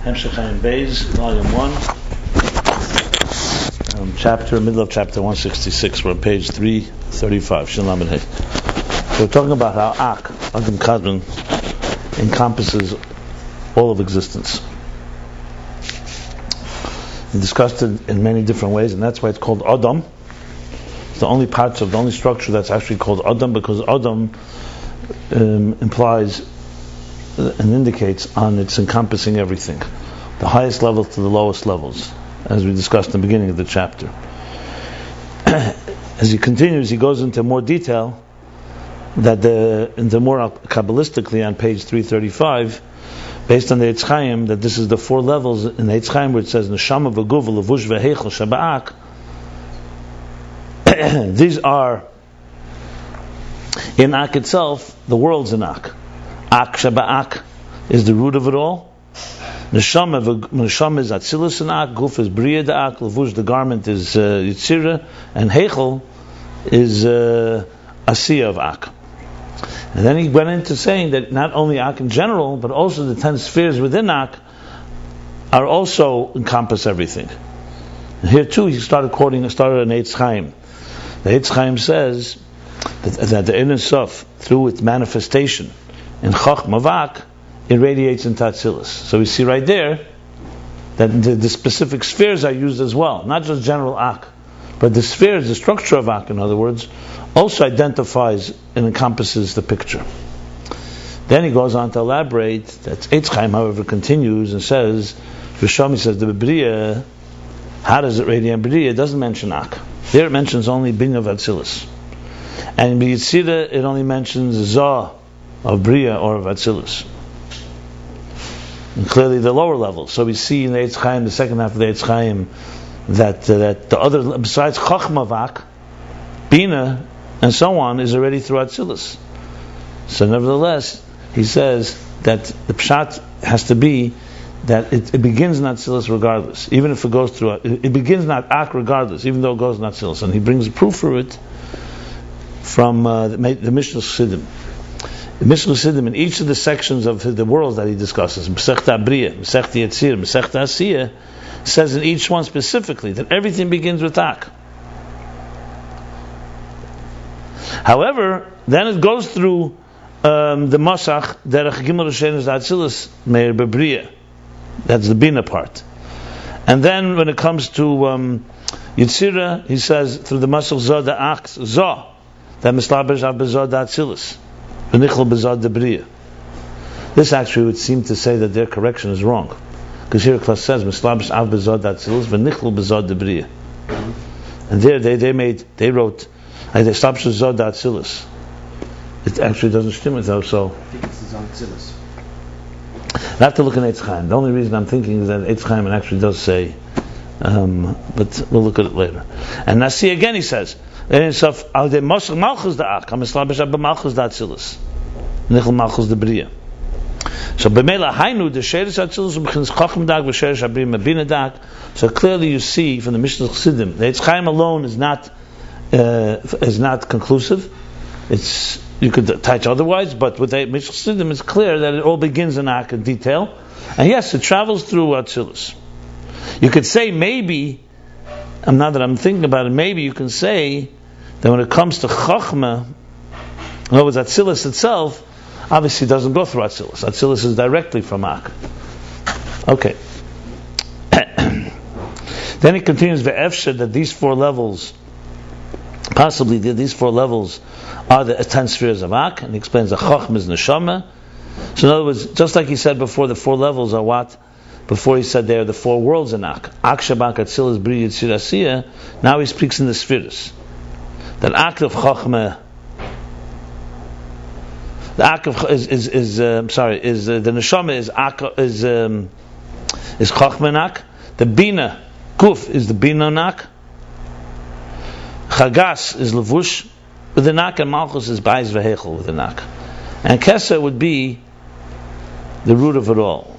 Hemshech Chaim Beis, Volume 1, middle of chapter 166. We're on page 335. Shalom and Hey. So we're talking about how Adam Kadmon, encompasses all of existence. We discussed it in many different ways, and that's why it's called Adam. It's the only structure that's actually called Adam, because Adam implies and indicates on its encompassing everything, the highest levels to the lowest levels, as we discussed in the beginning of the chapter. As he continues, he goes into more detail, into more Kabbalistically on page 335, based on the Eitz Chaim, that this is the four levels in the Eitz Chaim where it says Neshama v'guv levush v'heichel shaba'ak. These are in Ak itself, the world's in Ak. Ak Shaba'ak is the root of it all. Neshama is Atzilus in Ak, Guf is Bria Da'ak, Levush, the garment, is Yitzira, and Heichel is Asiya of Ak. And then he went into saying that not only Ak in general, but also the 10 spheres within Ak are also encompass everything. And here too, he started an Eitz Chaim. The Eitz Chaim says that the Ein Sof, through its manifestation in Chochma Vak, irradiates into Atzilus. So we see right there that the specific spheres are used as well, not just general Ak, but the spheres, the structure of Ak, in other words, also identifies and encompasses the picture. Then he goes on to elaborate that Eitz Chaim, however, continues and says, Rishami says, the B'riya, how does it radiate B'riya? It doesn't mention Ak. There it mentions only Bin of Atzilus. And in B'yitzira, it only mentions Zah of Bria or of Atzilus. And clearly the lower levels. So we see in the Eitz Chaim, the second half of the Eitz Chaim, that the other, besides Chochma Vak, Bina, and so on, is already through Atzilus. So nevertheless, he says that the Pshat has to be that it begins in Atzilus regardless, even if it goes through, it begins not Ak regardless, even though it goes in Atzilus. And he brings a proof for it from the Mishnah Chassidim. The Mishnah Chassidim, in each of the sections of the worlds that he discusses, Masechta Bria, Masechta Yetzir, Masechta Asiya, says in each one specifically that everything begins with Ak. However, then it goes through the Masach, Derech Gimel Roshen Atzilus Meir Bebria. That's the Bina part. And then when it comes to Yetzira, he says through the Masach Zah the Ak, Zah, that Mislabesh Av Bezah da Atzilus. This actually would seem to say that their correction is wrong, because here Klas says Mislabish Av Bezod Atzilus v'Nichlu Bezod Debriya, and there they wrote Mislabish Bezod Atzilus. It actually doesn't stem it though. So I think it's Atzilus. I have to look in Eitz Chaim. The only reason I'm thinking is that Eitz Chaim actually does say, but we'll look at it later. And Nasi again he says. So B'meila Hainu the Sheres Atzilus begins Chacham Dag v'Sheres Abrim Abina Dag. So clearly you see from the Mishnah Chassidim, the Eitz Chaim alone is not conclusive. You could touch otherwise, but with the Mishnah Chassidim, it's clear that it all begins in Ak in detail, and yes, it travels through Atzilus. You could say maybe, now that I'm thinking about it, maybe you can say that when it comes to Chachma, in other words, Atzilus itself, obviously doesn't go through Atzilus. Atzilus is directly from Ak. Okay. Then he continues, Ve'efshe, that these four levels, possibly these four levels, are the 10 spheres of Ak, and he explains that Chachma is Neshama. So in other words, just like he said before, the four levels are what? Before he said they are the four worlds in Ak. Ak Shabak, Atzilus, Bri, Yitzir, Asiya. Now he speaks in the spheres. That Ak of Chochmah, the Ak of the Neshama is Ak is Chochmah Ak. The Bina Guf is the Bina Ak. Chagas is Levush with the Ak, and Malchus is Bais Vehechel with the Ak. And Keser would be the root of it all.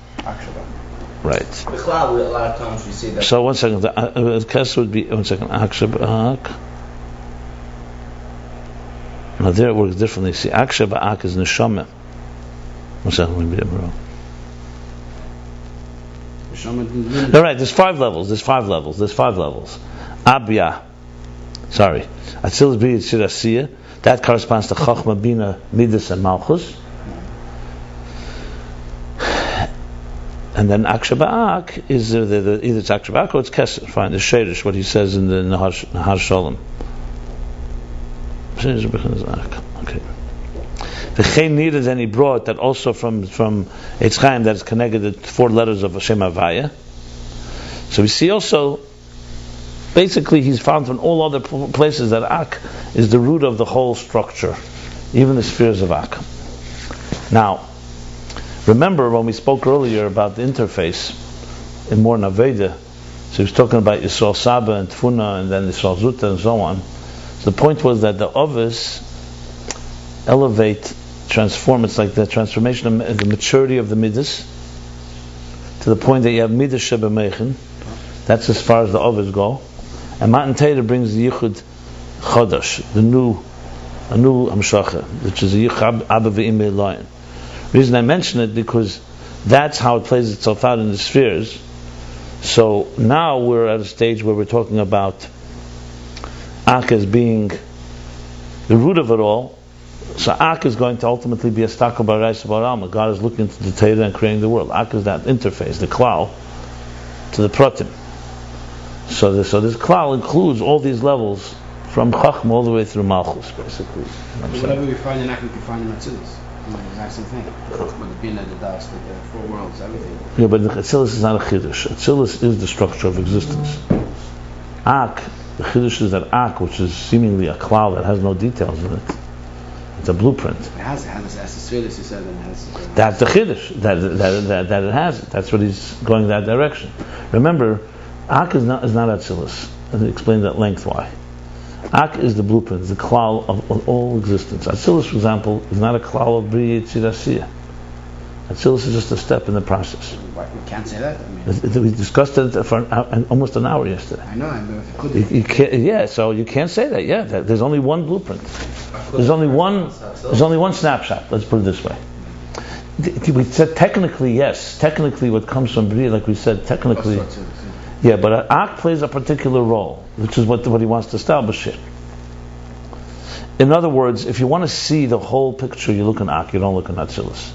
Right. A lot of times we see that. So 1 second. Keser would be 1 second. Ak. Now there it works differently. See, Ak Shaba'ak is Neshama. 1 second, let me be wrong. All right, there's five levels. Abya, Atzilus B'Yid Tzirasiyah. That corresponds to Chochmah, Bina, Midas, and Malchus. And then Akshaba'ak is either it's Akshaba'ak or it's Keser. Fine, the Sherish, what he says in the Nahar Shalom. Okay. The Chen Nida, then he brought that also from Eitz Chaim, that is connected to 4 letters of Hashem Havaya. So we see also, basically he's found from all other places that Ak is the root of the whole structure, even the spheres of Ak. Now, remember when we spoke earlier about the interface in Moreh Nevuah, so he was talking about Yisrael Saba and Tfuna and then Yisrael Zuta and so on. So the point was that the Ovis transform, it's like the transformation of the maturity of the Midas to the point that you have Midas Sheba Mechin. That's as far as the Ovis go. And Matan Torah brings the Yichud Chodesh, a new Hamshacha, which is the Yichud Abba Ve'imei Lion. The reason I mention it because that's how it plays itself out in the spheres. So now we're at a stage where we're talking about Ak as being the root of it all. So Ak is going to ultimately be a Stakal Baraisa Barama. God is looking into the Torah and creating the world. Ak is that interface, the klal, to the pratim. So this klal includes all these levels from Chachma all the way through Malchus, basically. Whatever we find in Ak, we can find in Atzilus. The exact same thing. With the Bina, the Das, the 4 worlds, everything. Yeah, but Atzilus is not a Chiddush. Atzilus is the structure of existence. Ak, the Chiddush is that Ak, which is seemingly a klal that has no details in it. It's a blueprint. It has the spheres, you said, and it has. That's the Chiddush, that it has it. That's what he's going that direction. Remember, Ak is not Atzilus. I'll explain that length why. Ak is the blueprint, the klal of all existence. Atzilus, for example, is not a klal of B'Yid Tzirasiyah. Atzilus is just a step in the process. We can't say that. We discussed it for almost an hour yesterday. I know, but if it could you can't. Yeah, so you can't say that. Yeah, there's only one blueprint. There's only one snapshot. Let's put it this way. We said technically, yes. Technically, what comes from B'Yid, like we said, technically. Yeah, but Ak plays a particular role, which is what he wants to establish here. In other words, if you want to see the whole picture, you look in Ak, you don't look in Atzilus.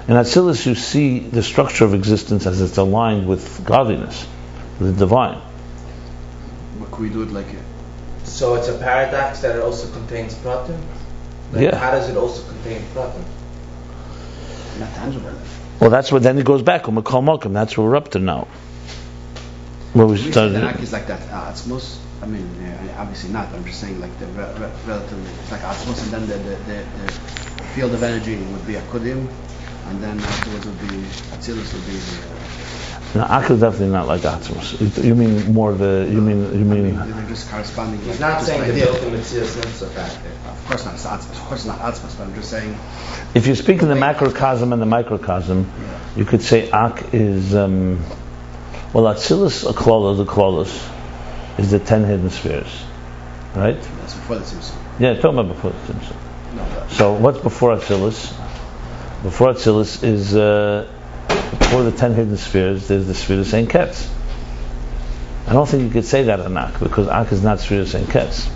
In Atzilus, you see the structure of existence as it's aligned with godliness, with the divine. What can we do it like it? So it's a paradox that it also contains pratim? Yeah. How does it also contain pratim? Not tangible. Well, that's what then it goes back. Umekol Mokum. That's where we're up to now. Where we started. Ak is like that. Atzmos. I mean, obviously not. But I'm just saying, like the relatively, it's like Atzmos, and then the field of energy would be Akudim, and then afterwards would be Atzilus would be. No, Ak is definitely not like Atzmos. You mean more the. You mean. They're just corresponding. He's not saying the ultimate Tzilus factor. Of course not. Of course not Atzmos. But I'm just saying. If you speak in the macrocosm and the microcosm, you could say Ak is. Well, Atzilus, the Klolos, is the 10 hidden spheres, right? That's before the Tzimtzum. Yeah, talking about before the Tzimtzum. No, so what's before Atzilus? Before Atzilus is before the 10 hidden spheres. There's the sphere of Saint Ketz. I don't think you could say that on Ak because Ak is not sphere of Saint Ketz.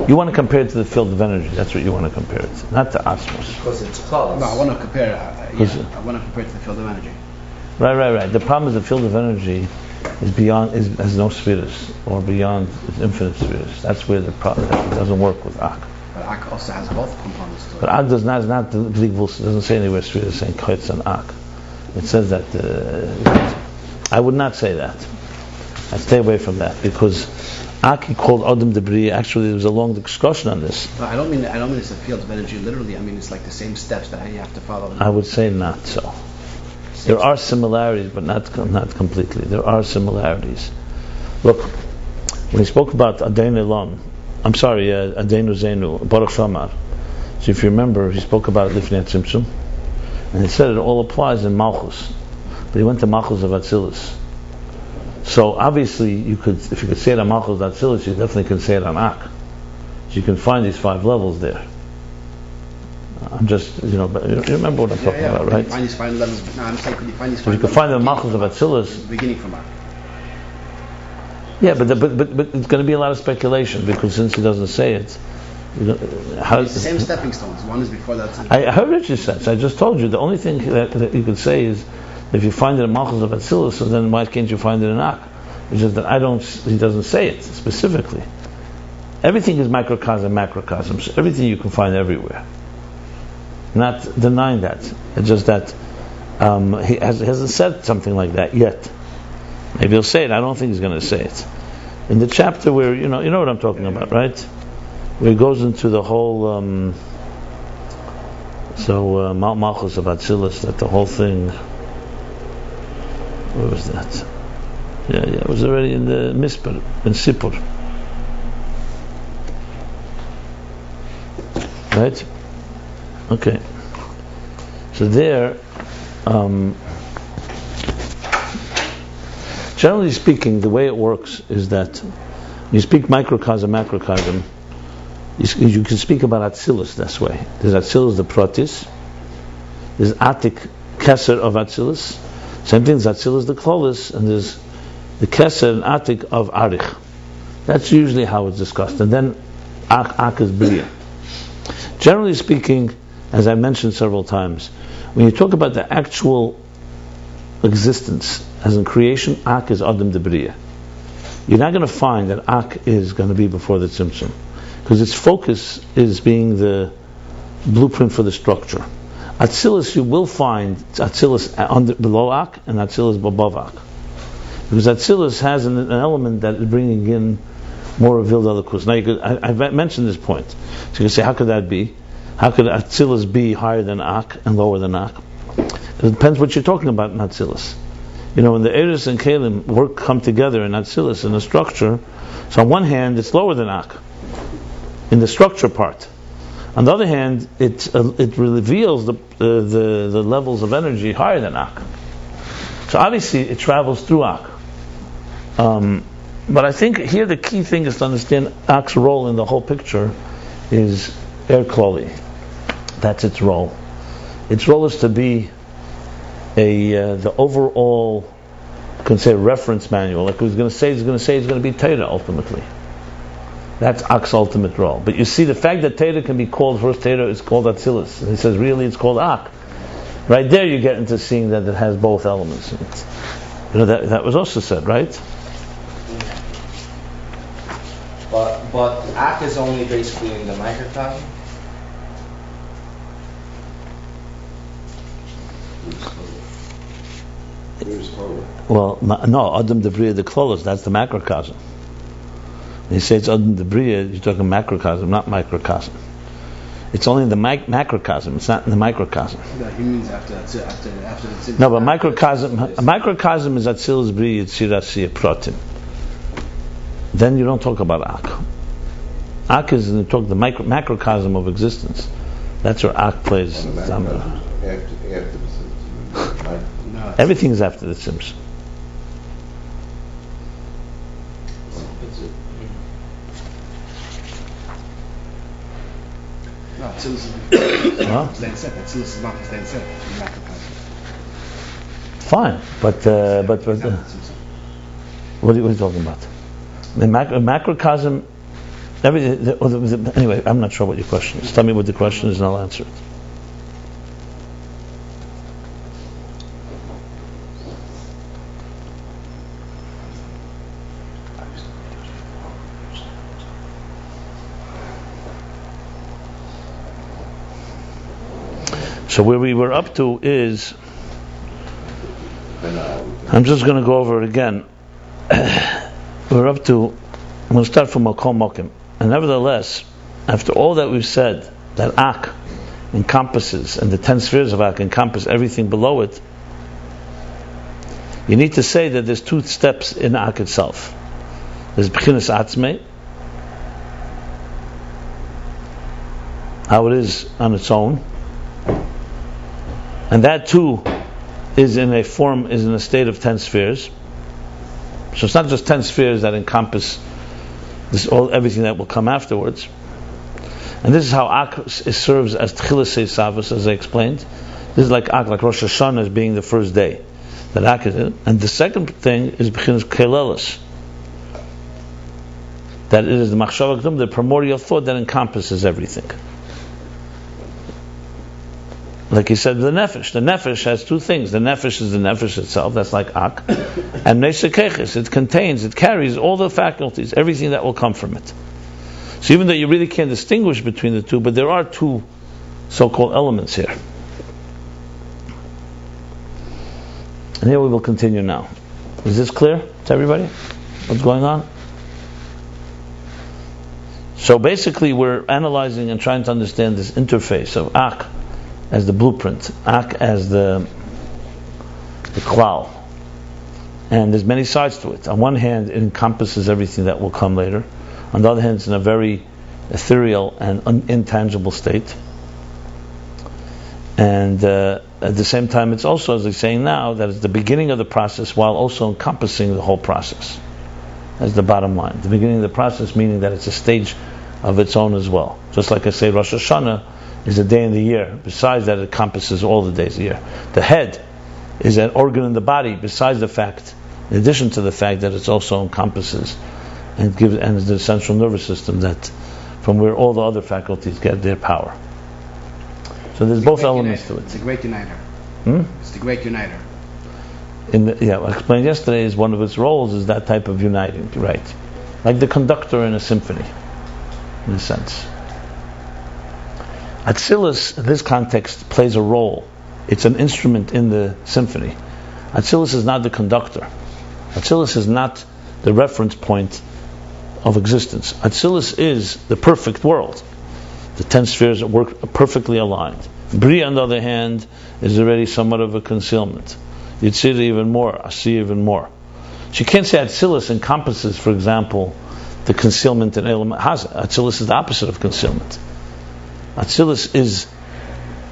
You want to compare it to the field of energy. That's what you want to compare it to, not to Atzmos. Because it's close. No, I want to compare it. I want to compare it to the field of energy. Right. The problem is the field of energy is beyond, has no spheres, or beyond infinite spheres. That's where the problem. It doesn't work with Ak. But Ak also has both components to it. But Ak does not. Is not the Gligvus. It doesn't say anywhere spheres saying Chutz and Ak. It says that. I would not say that. I'd stay away from that because Ak he called Adam Debris. Actually, there was a long discussion on this. No, I don't mean it's a field of energy. Literally, I mean it's like the same steps that you have to follow. I would say not so. There are similarities, but not completely. There are similarities. Look, when he spoke about Adenu Zenu, Baruch Shamar. So if you remember, he spoke about it Lifnei Tzimtzum, and he said it all applies in Malchus. But he went to Malchus of Atzilus. So obviously, if you could say it on Malchus of Atzilus, you definitely can say it on Ak. So you can find these 5 levels there. I'm just, but you remember what I'm talking about, right? Find these final levels. No, I'm saying, could you find these So final you can levels find the Malchus of Atzilus. beginning from Ak? Yeah, but it's going to be a lot of speculation because since he doesn't say it, how It's the same stepping stones. One is before that. I heard what you said. I just told you the only thing that you could say is if you find it in Malchus of Atzilus, so then why can't you find it in Ak? It's just that he doesn't say it specifically. Everything is microcosm, macrocosm. So everything you can find everywhere. Not denying that. It's just that he hasn't said something like that yet. Maybe he'll say it. I don't think he's going to say it. In the chapter where you know what I'm talking about, right? Where he goes into the whole Malchus of Atzilus, that the whole thing. Where was that? Yeah, it was already in the Mispar, in Sipur. Right? Okay. So there, generally speaking, the way it works is that when you speak microcosm, macrocosm, you can speak about Atzilus this way. There's Atzilus the Protis, there's Atik Keser of Atzilus, same thing as Atzilus the Klolis, and there's the Keser and Atik of Arich. That's usually how it's discussed. And then Ak is Bria. Generally speaking, as I mentioned several times, when you talk about the actual existence, as in creation, Ak is Adam de Bria. You're not going to find that Ak is going to be before the Tzimtzum, because its focus is being the blueprint for the structure. Atzilus, you will find Atzilus below Ak and Atzilus above Ak, because Atzilus has an element that is bringing in more revealed Elokus. Now, I've mentioned this point. So you can say, how could that be? How could Atzilus be higher than Ak and lower than Ak? It depends what you're talking about in Atzilus. When the Eris and Kalim come together in Atzilus in a structure, so on one hand it's lower than Ak in the structure part. On the other hand, it reveals the levels of energy higher than Ak. So obviously it travels through Ak. But I think here the key thing is to understand Ak's role in the whole picture is Er Kloli. That's its role. Its role is to be the overall, you can say, reference manual. Like he's going to say, he's going to be Torah ultimately. That's Ak's ultimate role. But you see, the fact that Torah can be called, first Torah is called Atzilus. And he says, really, it's called Ak. Right there you get into seeing that it has both elements. That was also said, right? But Ak is only basically in the microcosm. Well, no, Adam de Bria the Klolos, that's the macrocosm. When you say it's Adam de Bria, you're talking macrocosm, not microcosm. It's only in the macrocosm, it's not in the microcosm. No, he means after the No, but microcosm is Atzilus Bria Yitzira Siya Protim. Then you don't talk about Ak. Ak is in the macrocosm of existence. That's where Ak plays. Everything is after the Tzimtzum. No, Atzilus is not staying set. Fine, but what are you talking about? The macrocosm. Anyway, I'm not sure what your question is. Tell me what the question is, and I'll answer it. So where we were up to is, I'm just going to go over it again. We're up to, I'm going to start from Makom Mokim. And nevertheless, after all that we've said, that Ak encompasses, and the 10 spheres of Ak encompass everything below it, you need to say that there's two steps in Ak itself. There's B'chinas Atzmei, how it is on its own, and that too is in a state of 10 spheres. So it's not just 10 spheres that encompass everything that will come afterwards. And this is how Ak serves as Tchilas Savas, as I explained. This is like Ak, like Rosh Hashanah as being the first day. That Ak is it. And the second thing is B'chinas Kelelis. That it is the Machshava Kedum, the primordial thought that encompasses everything. Like he said, the Nefesh. The Nefesh has two things. The Nefesh is the Nefesh itself, that's like Ak. And Nesekeches, it carries all the faculties, everything that will come from it. So even though you really can't distinguish between the two, but there are two so-called elements here. And here we will continue now. Is this clear to everybody? What's going on? So basically we're analyzing and trying to understand this interface of Ak as the blueprint, Ak as the klal. And there's many sides to it. On one hand, it encompasses everything that will come later. On the other hand, it's in a very ethereal and intangible state. And at the same time, it's also, as I'm saying now, that it's the beginning of the process while also encompassing the whole process. That's the bottom line. The beginning of the process meaning that it's a stage of its own as well. Just like I say, Rosh Hashanah is a day in the year. Besides that, it encompasses all the days of the year. The head is an organ in the body, besides the fact, in addition to the fact that it also encompasses and is the central nervous system that from where all the other faculties get their power. So there's both elements to it. It's a great uniter. It's the great uniter. I explained yesterday, is one of its roles is that type of uniting, right? Like the conductor in a symphony, in a sense. Atzilus, in this context, plays a role. It's an instrument in the symphony. Atzilus is not the conductor. Atzilus is not the reference point of existence. Atzilus is the perfect world. The 10 spheres work perfectly aligned. Bria, on the other hand, is already somewhat of a concealment. Yitzir even more, Asiya even more. So you can't say Atzilus encompasses, for example, the concealment in Elam Haza. Atzilus is the opposite of concealment. Atzilus is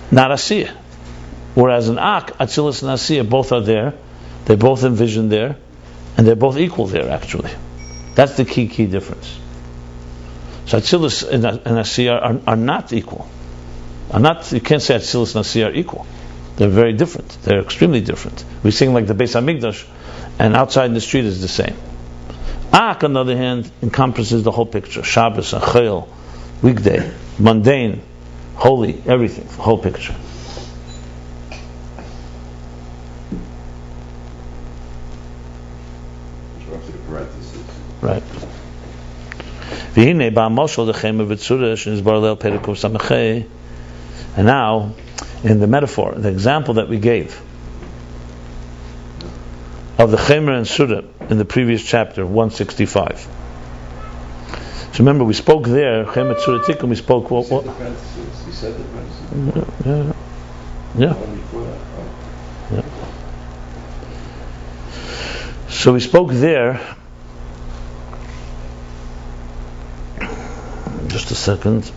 not Asiya. Whereas in Ak, Atzilus and Asiya both are there, they're both envisioned there, and they're both equal there actually. That's the key difference. So Atzilus and Asiya are not equal. You can't say Atzilus and Asiya are equal. They're very different. They're extremely different. We sing like the Beis Hamikdash, and outside in the street is the same. Ak, on the other hand, encompasses the whole picture. Shabbos, Achel, weekday, mundane, holy, everything, the whole picture. Right. And now, in the metaphor, the example that we gave of the Chemer and Surah in the previous chapter, 165. So remember, we spoke there, Chemer Surah Tikkun, we spoke what? You said the parentheses. Yeah. So we spoke there. Just a second.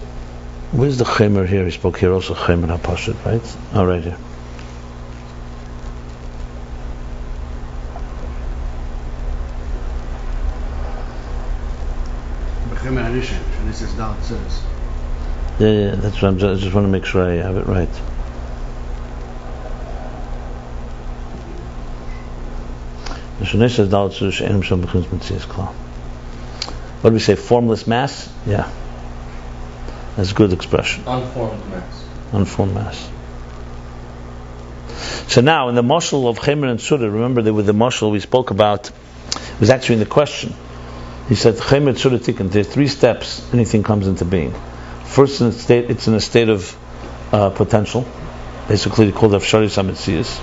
Where's the Chemer here? He spoke here also, Chemer HaPashut, right? Oh, right here. Yeah, that's what I just want to make sure I have it right. What do we say? Formless mass? Yeah. That's a good expression. Unformed mass. So now, in the mashal of Chemer and Surah, remember that with the mashal we spoke about, it was actually in the question. He said, Chemer Surah Tikkun, there's 3 steps anything comes into being. First, it's in a state of potential. Basically, called Afshari Samitzias.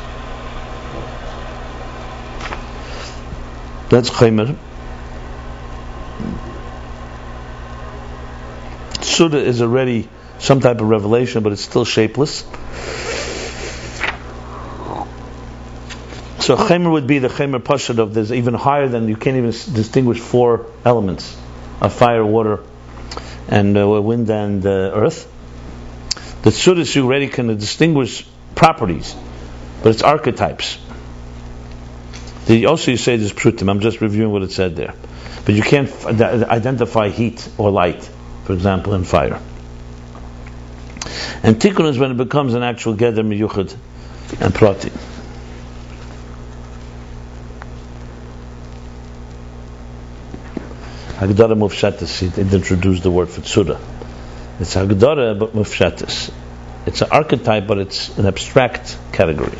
That's Chemer. Surah is already some type of revelation, but it's still shapeless. So Chemer would be the Chemer Pashut of this, even higher than, you can't even distinguish 4 elements of fire, water, and wind and earth. The Surah you already can distinguish properties, but it's archetypes. Also you say there's Prutim, I'm just reviewing what it said there. But you can't identify heat or light, for example, in fire. And tikkun is when it becomes an actual geder miyuchad and prati. Hagdara mufshatis, he introduced the word for tzura. It's hagdara but mufshatis. It's an archetype, but it's an abstract category,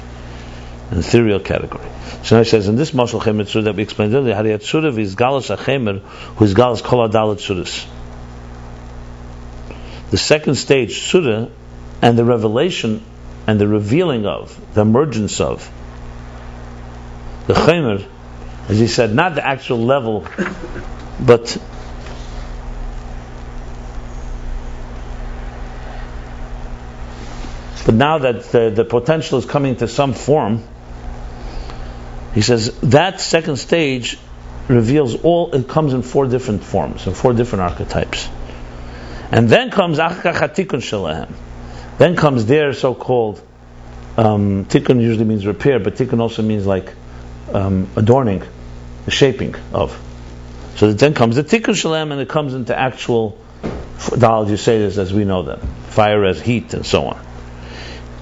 an ethereal category. So now he says, in this mashal chemer tzura that we explained earlier, hariyat tzura v'izgalas hachemer, who is galas kol adalat tzuras. The second stage, tzura, and the revelation and the revealing of, the emergence of, the chemer, as he said, not the actual level, but now that the potential is coming to some form, he says that second stage reveals all, it comes in 4 different forms, in 4 different archetypes. And then comes tikkun shalahem. Then comes their so-called tikkun usually means repair, but tikkun also means like adorning, the shaping of. So then comes the tikkun shalahem, and it comes into actual theology, say this as we know them, fire as heat and so on.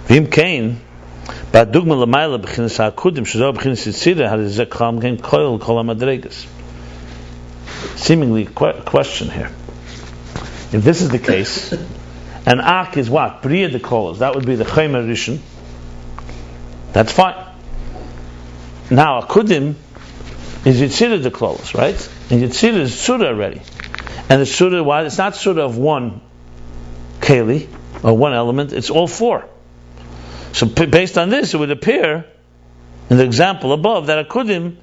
Vim kain, ba'dugma l'mayla b'chinas ha'akudim shezor b'chinas yitzira ha'rizek cham kain koil kol ha'madregas. Seemingly question here. If this is the case, and Ak is what? Bria de kolos, that would be the Chaymer Rishon. That's fine. Now Akudim is Yitzira de kolos, right? And Yitzira is Surah already. And the Surah, why? It's not Surah of one Keli, or one element, it's all 4. So based on this, it would appear, in the example above, that Akudim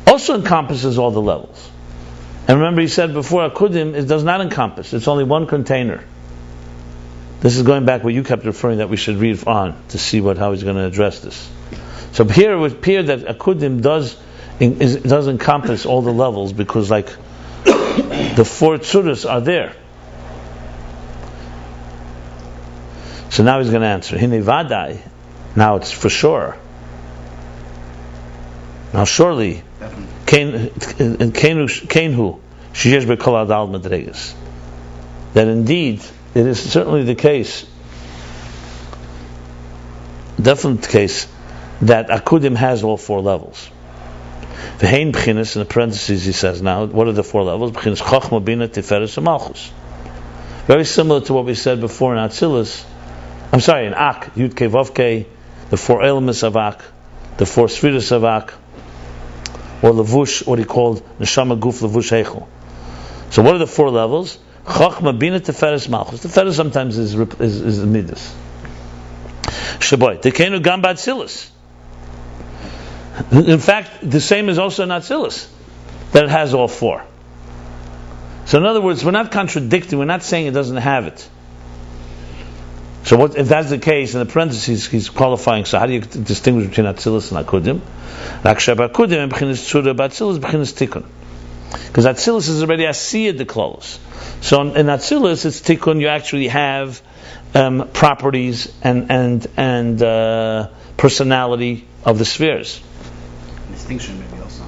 also encompasses all the levels. And remember, he said before, Akudim, it does not encompass. It's only one container. This is going back what you kept referring that we should read on to see how he's going to address this. So here it would appear that Akudim does encompass all the levels, because like the 4 tzuras are there. So now he's going to answer. Hine vadai. Now it's for sure. Now surely, Kenhu sheyesh bekol adal madregas. That indeed it is certainly the case, definite case, that Akudim has all 4 levels. V'hein b'chinas, in the parentheses he says now, what are the 4 levels? B'chinas chochma, bina, tiferes, and malchus. Very similar to what we said before in Atzilus. I'm sorry, in Ak, Yud Kei Vav Kei, the 4 elements of Ak, the 4 spheres of Ak, or Levush, what he called Neshama Guf Levush Heichel. So what are the 4 levels? Chochma, Bina, Tiferes, Malchus. Tiferes sometimes is the Midas. Shaboy, Tekenu Gam B'Atzilus. In fact, the same is also in Atzilus, that it has all 4. So in other words, we're not contradicting, we're not saying it doesn't have it. So if that's the case, in the parentheses he's qualifying, so how do you distinguish between Atzilus and Akudim? Akudim and B'chinas Tzura, B'Atzilus B'chinas Tikkun. Because Atzilus is already Asiyah de Klolos. So in Atzilus it's Tikkun, you actually have properties and personality of the spheres. Distinction maybe also.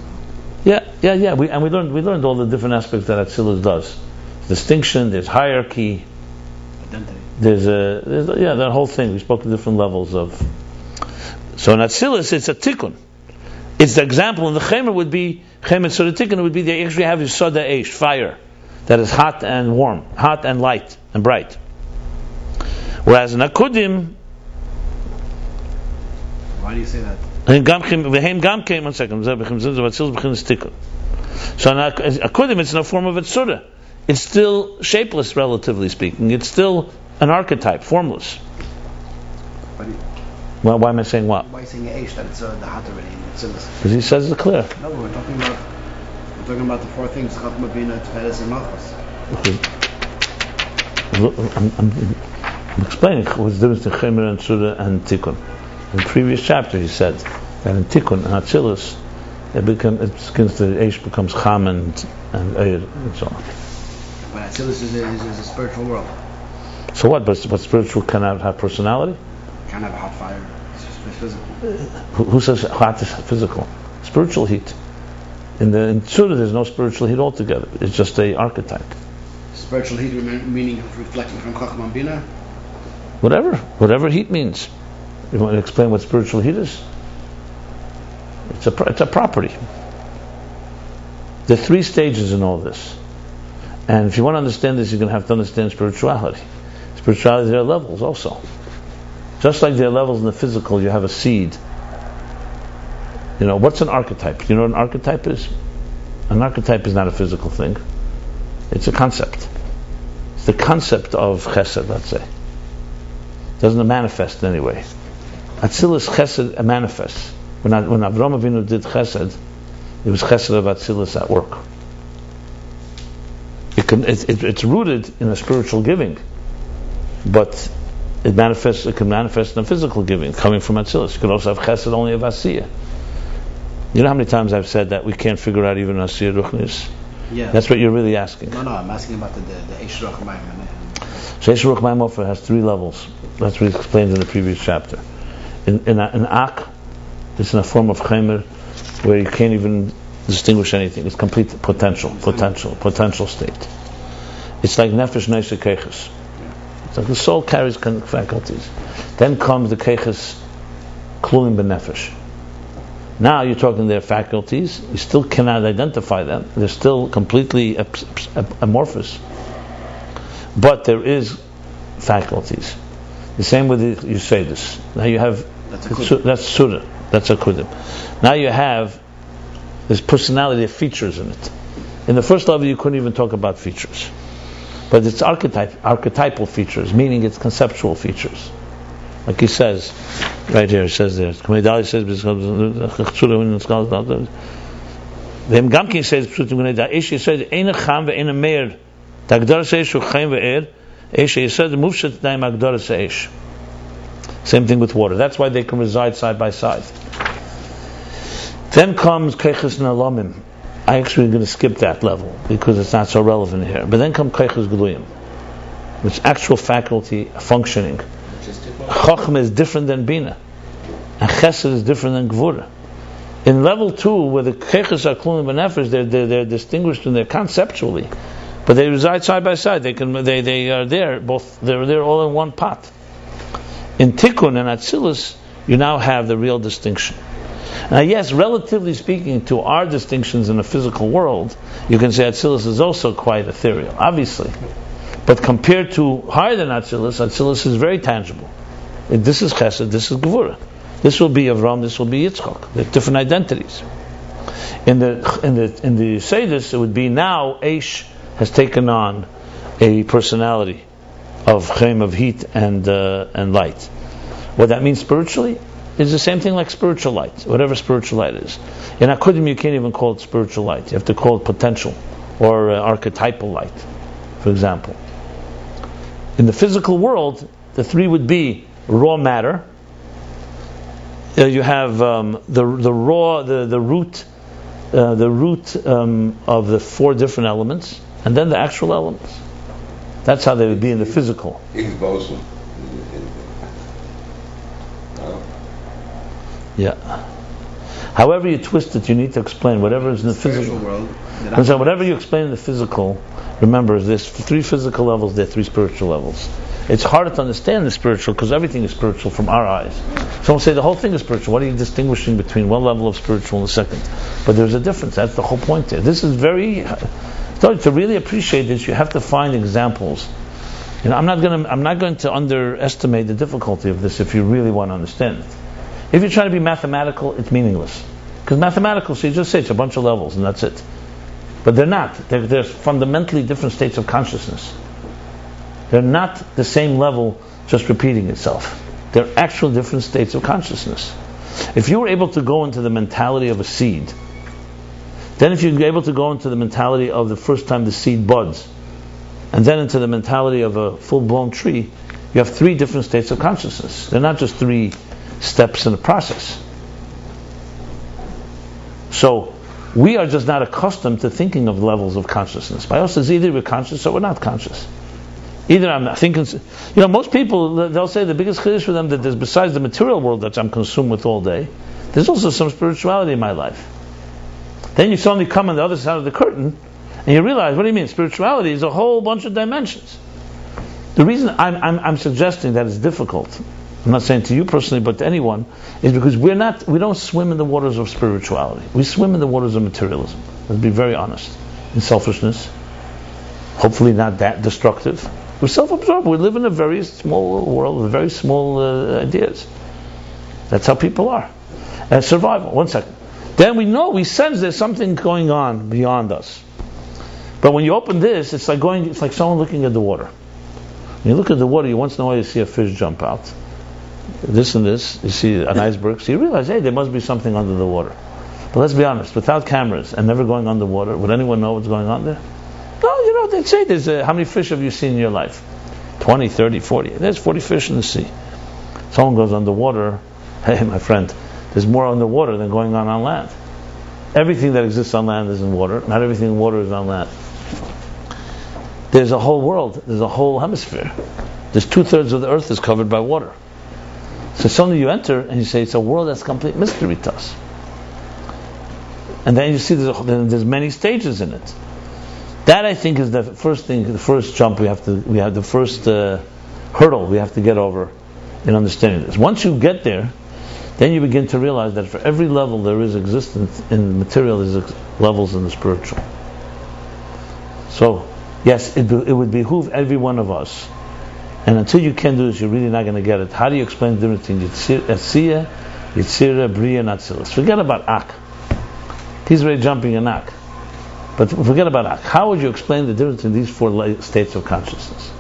Yeah. We learned all the different aspects that Atzilus does. Distinction, there's hierarchy, Identity. there's that whole thing. We spoke to different levels of. So in Atzilus it's a Tikkun. It's the example, and the Chemer would be Chemer Surah Tikkun would be they actually have Yisoda Eish, fire, that is hot and warm, hot and light and bright. Whereas in Akudim, why do you say that? So in Akudim it's in a form of a tzura. It's still shapeless, relatively speaking. It's still an archetype, formless. Well, why am I saying what? Why are you saying Eish, that it's the hot already in Atzilus? Because he says it's clear. No, we're talking about the 4 things: Chochma, Bina, Tiferes, and Malchus. I'm explaining what's the difference between Chemer and Tzura and Tikkun. In the previous chapter he said that in Tikkun and Atzilus the Eish becomes Cham and Eir and so on. But Atzilus is a spiritual world. So what? But spiritual cannot have personality? Can't have a hot fire. It's just physical. Who says hot is physical? Spiritual heat. In Tzura there's no spiritual heat altogether. It's just a archetype. Spiritual heat meaning reflecting from Chochma and Bina. Whatever heat means. You want to explain what spiritual heat is? It's a property. There are 3 stages in all this. And if you want to understand this, you're going to have to understand spirituality. Spirituality, there are levels also. Just like there are levels in the physical, you have a seed. What's an archetype? You know what an archetype is? An archetype is not a physical thing. It's a concept. It's the concept of chesed, let's say. It doesn't manifest in any way. Atzilus chesed manifests. When Avraham Avinu did chesed, it was chesed of Atzilus at work. It's rooted in a spiritual giving, but it can manifest in a physical giving, coming from Atzilus. You can also have chesed only of Asiyah. You know how many times I've said that we can't figure out even Asiyah Ruchnis? Yeah. That's what you're really asking. No, I'm asking about the Eish Ruch Mayim. So Eish Ruch Mayim Ofer has 3 levels. That's what he explained in the previous chapter. In Ak, it's in a form of Chemer, where you can't even distinguish anything. It's complete potential state. It's like Nefesh Neisha Keiches. It's like the soul carries faculties. Then comes the Keiches Klulim B'Nefesh. Now you're talking their faculties. You still cannot identify them. They're still completely amorphous. But there is faculties. The same with you say this. Now you have that's Surah. That's a Kudim. Now you have this personality of features in it. In the first level you couldn't even talk about features. But it's archetypal features, meaning it's conceptual features. Like he says, right here, he says there. Kamei says, the Gamkin says, Eish Yesod Eina Cham ve'Eina Meir. The Agdaras Eish Hu Chaim ve'er. Eish Yesod Mufshet Daim Agdaras Eish. Same thing with water. That's why they can reside side by side. Then comes Keiches Nalamim. I actually am going to skip that level because it's not so relevant here. But then come Keiches Geluyim, which is actual faculty functioning. Chochmah is different than Bina, and Chesed is different than Gvura. In level 2, where the Keiches are Klulim B'Nefesh, they're distinguished in their conceptually, but they reside side by side. They are there both. They're all in one pot. In Tikkun and Atzilus, you now have the real distinction. Now, yes, relatively speaking to our distinctions in the physical world, you can say Atzilus is also quite ethereal, obviously. But compared to higher than Atzilus is very tangible. This is Chesed, this is Gevurah. This will be Avram, this will be Yitzchak. They're different identities. In the Seydus, it would be now Eish has taken on a personality of Chem, of heat and light. What that means spiritually is the same thing like spiritual light, whatever spiritual light is. In Akudim, you can't even call it spiritual light. You have to call it potential or archetypal light, for example. In the physical world, the 3 would be raw matter. You have the root of the 4 different elements, and then the actual elements. That's how they would be in the physical. Yeah. However you twist it, you need to explain whatever is in the physical world. So whatever you explain in the physical, remember, there's 3 physical levels, there are 3 spiritual levels. It's harder to understand the spiritual because everything is spiritual from our eyes. Someone say the whole thing is spiritual. What are you distinguishing between one level of spiritual and the second? But there's a difference. That's the whole point there. This is very. To really appreciate this, you have to find examples. I'm not going to underestimate the difficulty of this if you really want to understand it. If you're trying to be mathematical, it's meaningless. Because mathematical, so you just say it's a bunch of levels and that's it. But they're not. They're fundamentally different states of consciousness. They're not the same level just repeating itself. They're actual different states of consciousness. If you were able to go into the mentality of a seed, then if you're able to go into the mentality of the first time the seed buds, and then into the mentality of a full-blown tree, you have 3 different states of consciousness. They're not just 3 steps in the process. So we are just not accustomed to thinking of levels of consciousness. By us, it's either we're conscious or we're not conscious. Either I'm not thinking. Most people, they'll say the biggest chiddush for them that there's, besides the material world that I'm consumed with all day, there's also some spirituality in my life. Then you suddenly come on the other side of the curtain and you realize, what do you mean? Spirituality is a whole bunch of dimensions. The reason I'm suggesting that it's difficult, I'm not saying to you personally, but to anyone, is because we don't swim in the waters of spirituality. We swim in the waters of materialism. Let's be very honest. In selfishness, hopefully not that destructive. We're self-absorbed. We live in a very small world with very small ideas. That's how people are. And survival. One second. Then we sense there's something going on beyond us. But when you open this, it's like someone looking at the water. When you look at the water, you once in a while you see a fish jump out. This and this, you see an iceberg, so you realize, hey, there must be something under the water. But let's be honest, without cameras and never going underwater, would anyone know what's going on there? No, they'd say there's how many fish have you seen in your life? 20, 30, 40. There's 40 fish in the sea. Someone goes underwater, hey, my friend, there's more underwater than going on land. Everything that exists on land is in water. Not everything in water is on land. There's a whole world. There's a whole hemisphere. There's 2/3 of the earth is covered by water. So suddenly you enter and you say it's a world that's complete mystery to us. And then you see there's many stages in it. That I think is the first thing, the first jump we have the first hurdle we have to get over in understanding this. Once you get there, then you begin to realize that for every level there is existence in the material, there's levels in the spiritual. So, yes, it would behoove every one of us. And until you can do this, you're really not going to get it. How do you explain the difference between Asiya, Yitzira, Bria, and Atzilus? Forget about Ak. He's already jumping in Ak. But forget about Ak. How would you explain the difference in these four states of consciousness?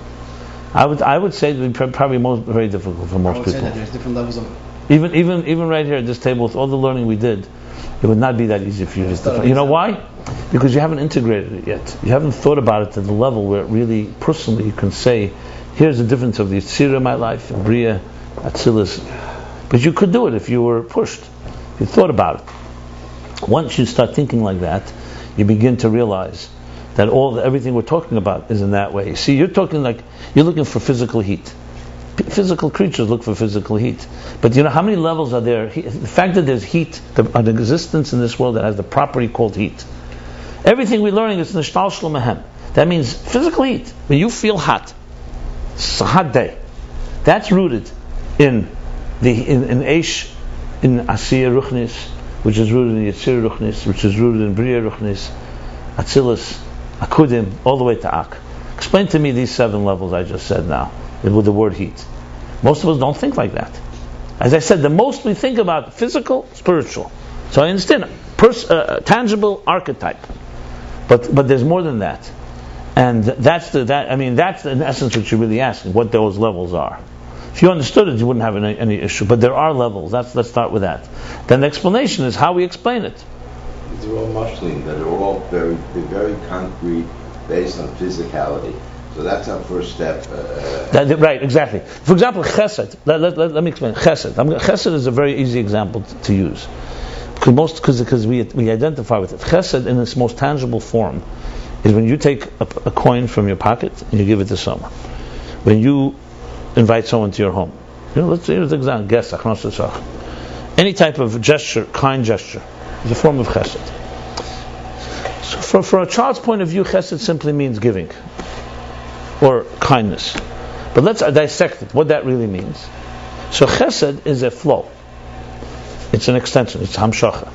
I would say it would be probably very difficult for most people. I would say that there's different levels of... Even right here at this table, with all the learning we did, it would not be that easy for you to define. You know why? Because you haven't integrated it yet. You haven't thought about it to the level where it really, personally, you can say, here's the difference of the Yitzira in my life, and Bria, Atzilus. But you could do it if you were pushed. If you thought about it. Once you start thinking like that, you begin to realize that everything we're talking about is in that way. See, you're looking for physical heat. Physical creatures look for physical heat. But you know how many levels are there? The fact that there's heat, an existence in this world that has the property called heat. Everything we're learning is nishtal shlomahem. That means physical heat. When you feel hot, it's a hot day. That's rooted in Eish, in Asiya Ruchnis, which is rooted in Yitzir Ruchnis, which is rooted in Bria Ruchnis, Atzilus, Akudim, all the way to Ak. Explain to me these 7 levels I just said now, with the word heat. Most of us don't think like that. As I said, the most we think about physical, spiritual. So I understand tangible archetype, but there's more than that, and that's in essence what you're really asking, what those levels are. If you understood it, you wouldn't have any issue. But there are levels. Let's start with that. Then the explanation is how we explain it. They're all mushling, that are all very concrete, based on physicality. So that's our first step. Right, exactly. For example, chesed. Let me explain. Chesed. Chesed is a very easy example to use. Because we identify with it. Chesed in its most tangible form is when you take a coin from your pocket and you give it to someone. When you invite someone to your home. Let's say an example. Guest, any type of gesture, kind gesture, is a form of chesed. So for a child's point of view, chesed simply means giving or kindness. But let's dissect it, what that really means. So chesed is a flow. It's an extension. It's hamshacha.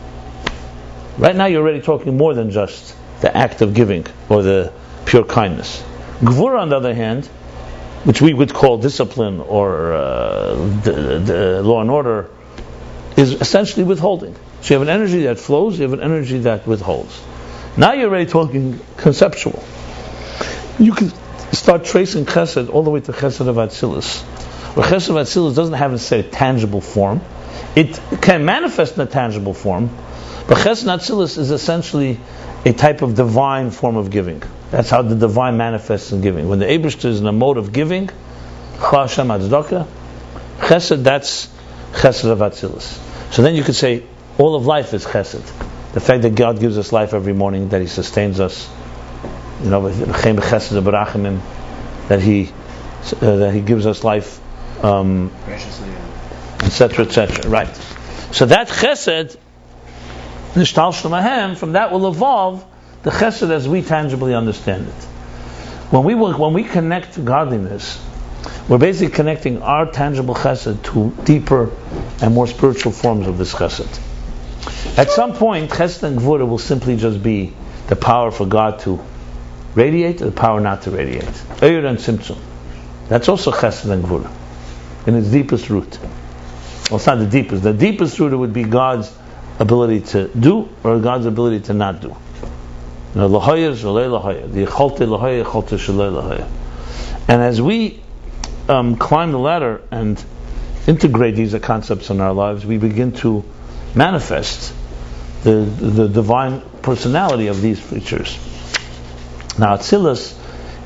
Right now you're already talking more than just the act of giving or the pure kindness. Gvura, on the other hand, which we would call discipline or the law and order, is essentially withholding. So you have an energy that flows, you have an energy that withholds. Now you're already talking conceptual. You can start tracing chesed all the way to chesed of Atzilus. Where chesed of Atzilus doesn't have a tangible form. It can manifest in a tangible form, but chesed Atzilus is essentially a type of divine form of giving. That's how the divine manifests in giving. When the Eibishter is in a mode of giving, chesed, that's chesed of Atzilus. So then you could say all of life is chesed. The fact that God gives us life every morning, that He sustains us, that He gives us life, graciously, etc., etc. Right. So that chesed, nishtal shlomahem, from that will evolve the chesed as we tangibly understand it. When we connect to godliness, We're basically connecting our tangible chesed to deeper and more spiritual forms of this chesed. At some point, chesed and gvura will simply just be the power for God to radiate or the power not to radiate. Eir and tzimtzum. That's also chesed and gvura in its deepest root. Well, it's not the deepest. The deepest root would be God's ability to do or God's ability to not do. Lahoyer shalei lahoyer. The yecholte lahoyer, yecholte shalei lahoyer. And as we climb the ladder and integrate these concepts in our lives, we begin to manifest the divine personality of these features. Now, Atzilus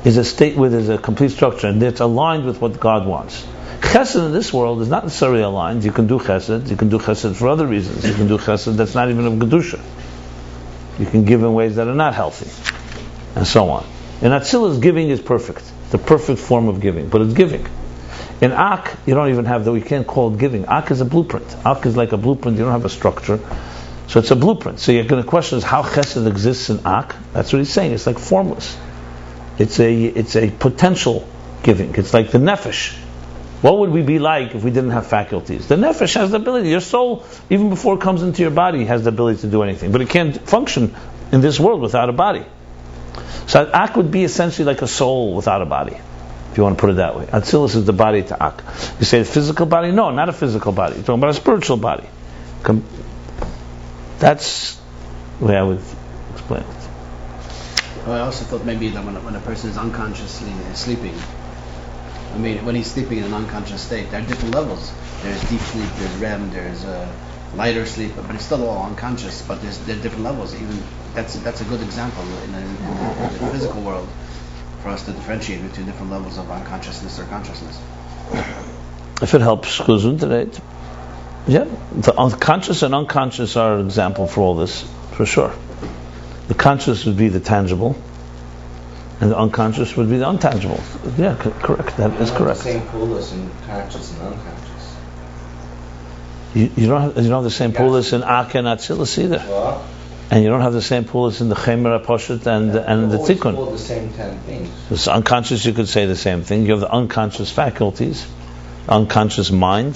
is a state where there's a complete structure and it's aligned with what God wants. Chesed in this world is not necessarily aligned. You can do chesed for other reasons. You can do chesed that's not even of Kedusha. You can give in ways that are not healthy, and so on. In Atzilus, giving is perfect. The perfect form of giving, but it's giving. In Ak, you don't even have we can't call it giving. Ak is a blueprint. Ak is like a blueprint, you don't have a structure. So it's a blueprint. So you're going to question is how chesed exists in Ak. That's what he's saying. It's like formless. It's a potential giving. It's like the nefesh. What would we be like if we didn't have faculties? The nefesh has the ability. Your soul, even before it comes into your body, has the ability to do anything. But it can't function in this world without a body. So Ak would be essentially like a soul without a body, if you want to put it that way. Atzilus is the body to Ak. You say a physical body? No, not a physical body. You're talking about a spiritual body. That's the way I would explain it. Well, I also thought maybe that when a person is unconsciously sleeping, I mean, when he's sleeping in an unconscious state, there are different levels. There's deep sleep, there's REM, there's lighter sleep, but it's still all unconscious. But there are different levels. Even that's a good example in the physical world for us to differentiate between different levels of unconsciousness or consciousness. If it helps, gesundheit. Yeah, the conscious and unconscious are an example for all this, for sure. The conscious would be the tangible, and the unconscious would be the untangible. Yeah, correct. That is correct. The same poolers in conscious and unconscious. You don't have the same poolers in Ak and Atzilus either. Well, And you don't have the same poolers in the Chemer HaPoshet and the Tikkun. All the same 10 things. It's unconscious, you could say the same thing. You have the unconscious faculties, unconscious mind,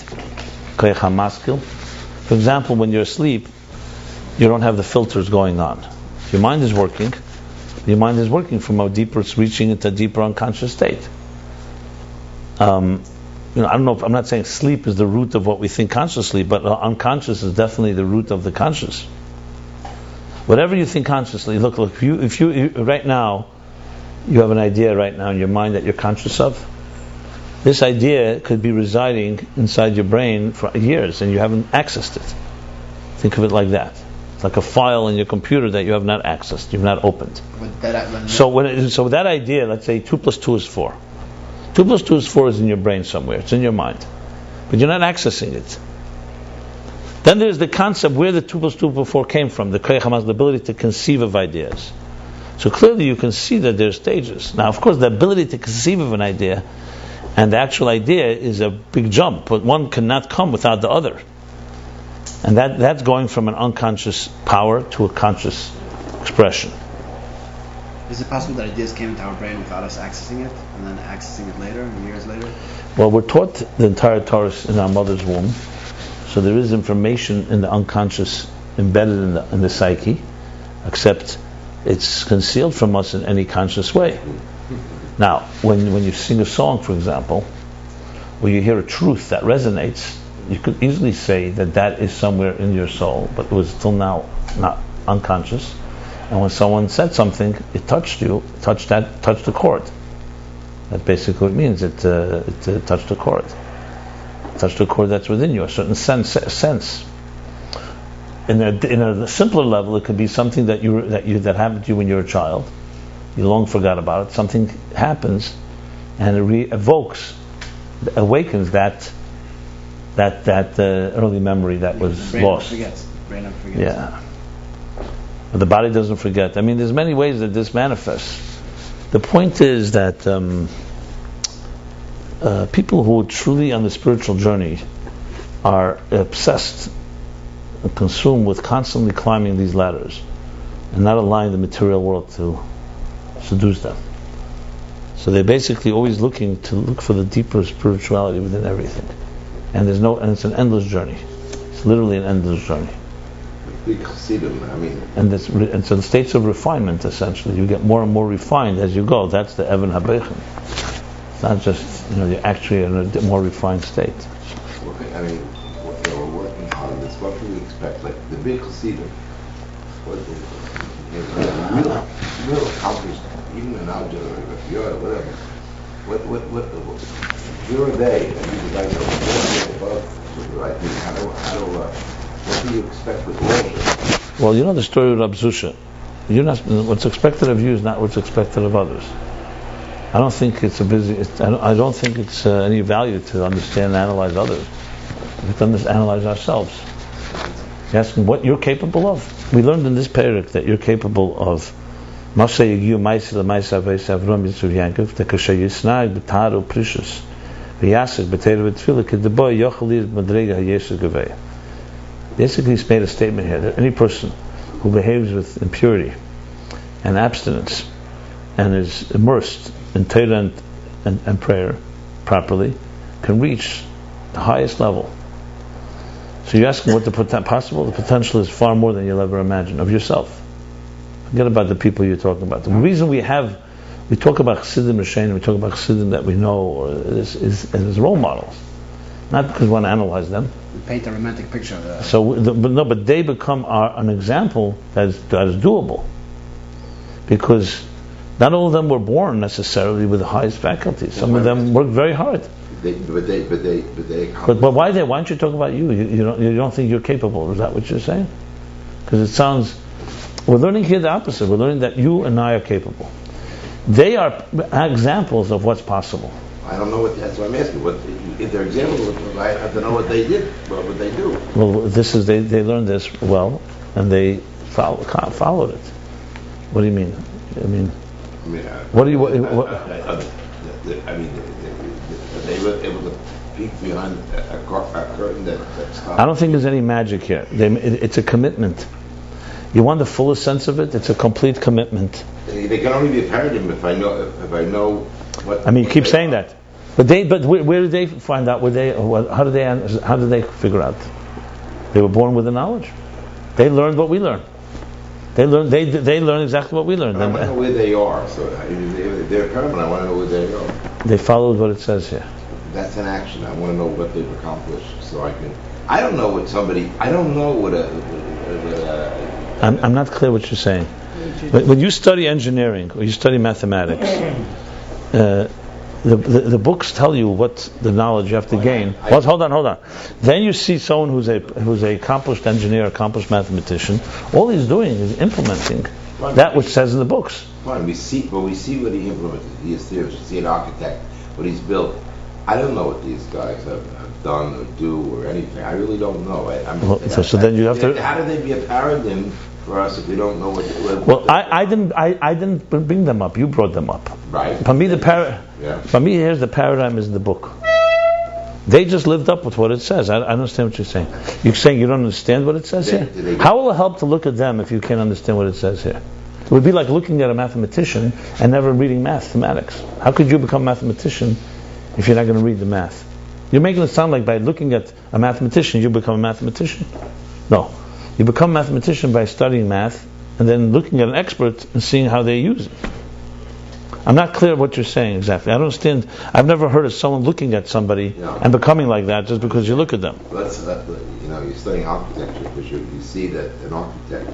Koyach HaMaskil. For example, when you're asleep, you don't have the filters going on. Your mind is working from a deeper, it's reaching into a deeper unconscious state. I don't know, I'm not saying sleep is the root of what we think consciously, but unconscious is definitely the root of the conscious. Whatever you think consciously, look, if you right now, you have an idea right now in your mind that you're conscious of, this idea could be residing inside your brain for years and you haven't accessed it. Think of it like that. It's like a file in your computer that you have not accessed, you've not opened. So with that idea, let's say 2 plus 2 is 4. 2 plus 2 is 4 is in your brain somewhere, it's in your mind. But you're not accessing it. Then there's the concept where the 2 plus 2 plus 4 came from, the Koyach HaMaskil, the ability to conceive of ideas. So clearly you can see that there's stages. Now of course the ability to conceive of an idea and the actual idea is a big jump, but one cannot come without the other. And that's going from an unconscious power to a conscious expression. Is it possible that ideas came into our brain without us accessing it, and then accessing it later, years later? Well, we're taught the entire Torah in our mother's womb, so there is information in the unconscious embedded in the psyche, except it's concealed from us in any conscious way. Now, when you sing a song, for example, or you hear a truth that resonates, you could easily say that is somewhere in your soul, but it was till now not unconscious. And when someone said something, it touched you, touched the chord. That basically means it touched the chord. Touched the chord that's within you, a certain sense. In a simpler level, it could be something that happened to you when you were a child. You long forgot about it. Something happens, and it awakens that early memory that was lost. Brain never forgets. Yeah. But the body doesn't forget. I mean, there's many ways that this manifests. The point is that people who are truly on the spiritual journey are obsessed and consumed with constantly climbing these ladders and not allowing the material world to seduce them. So they're basically always looking for the deeper spirituality within everything. And it's an endless journey. It's literally an endless journey. Big chassidim, I mean. And so the states of refinement, essentially, you get more and more refined as you go. That's the Evan HaBechen. It's not just, you're actually in a more refined state. I mean, we're working on this. What can we expect? Like the big chassidim, real accomplished, even in our generation, if you're whatever. What you're a day, and you guys are above, right? What do you expect with all Well, the story of Rab Zusha. What's expected of you is not what's expected of others. I don't think it's I don't think it's any value to understand and analyze others. We have to analyze ourselves. You ask them what you're capable of. We learned in this parak that you're capable of Masha Yigiu Maisa Lamaisa Avesa Avram Yitzur Yankov Tekasha Yisnag B'Taro Precious V'Yasik B'Teir V'Tfilah K'Deboy Yochalir Madrega HaYesher Gavei. Basically, he's made a statement here that any person who behaves with impurity and abstinence and is immersed in Torah and prayer properly can reach the highest level. So you ask him what the possible. The potential is far more than you'll ever imagine of yourself. Forget about the people you're talking about. The reason we talk about Chassidim Rishonim, we talk about Chassidim that we know or as role models, not because we want to analyze them. We paint a romantic picture of that. But they become an example that is doable, because not all of them were born necessarily with the highest faculties. Some of them worked very hard. But why they? Why don't you talk about you? You don't think you're capable? Is that what you're saying? Because it sounds. We're learning here the opposite. We're learning that you and I are capable. They are examples of what's possible. I don't know that's what I'm asking. If they're examples, I have to know what they did. What would they do? Well, they learned this well, and they followed it. What do you mean? What do you? They were able to peek behind a curtain that stopped. I don't think there's any magic here. It's a commitment. You want the fullest sense of it? It's a complete commitment. They can only be a paradigm if I know what. You keep saying that, but where did they find out? How did they figure out? They were born with the knowledge. They learned what we learned. They learned exactly what we learned. I want to know where they are. So if they're a paradigm, I want to know where they are. They followed what it says here. That's an action. I want to know what they've accomplished, so I can. I don't know what somebody. I don't know what I'm not clear what you're saying. When you study engineering or you study mathematics, the books tell you what the knowledge you have to gain. Hold on. Then you see someone who's a accomplished engineer, accomplished mathematician. All he's doing is implementing that which says in the books. Fine, we see what he implemented. He is there. We see an architect, what he's built. I don't know what these guys have done or do or anything. I really don't know. So then you have to. How do they be a paradigm for us if we don't know what? Well, I didn't bring them up. You brought them up. Right. For me, For me, here's the paradigm is in the book. They just lived up with what it says. I understand what you're saying. You're saying you don't understand what it says here? How will it help to look at them if you can't understand what it says here? It would be like looking at a mathematician and never reading mathematics. How could you become a mathematician if you're not going to read the math? You're making it sound like by looking at a mathematician, you become a mathematician. No. You become a mathematician by studying math and then looking at an expert and seeing how they use it. I'm not clear what you're saying exactly. I don't understand. I've never heard of someone looking at somebody and becoming like that just because you look at them. You're studying architecture because you see that an architect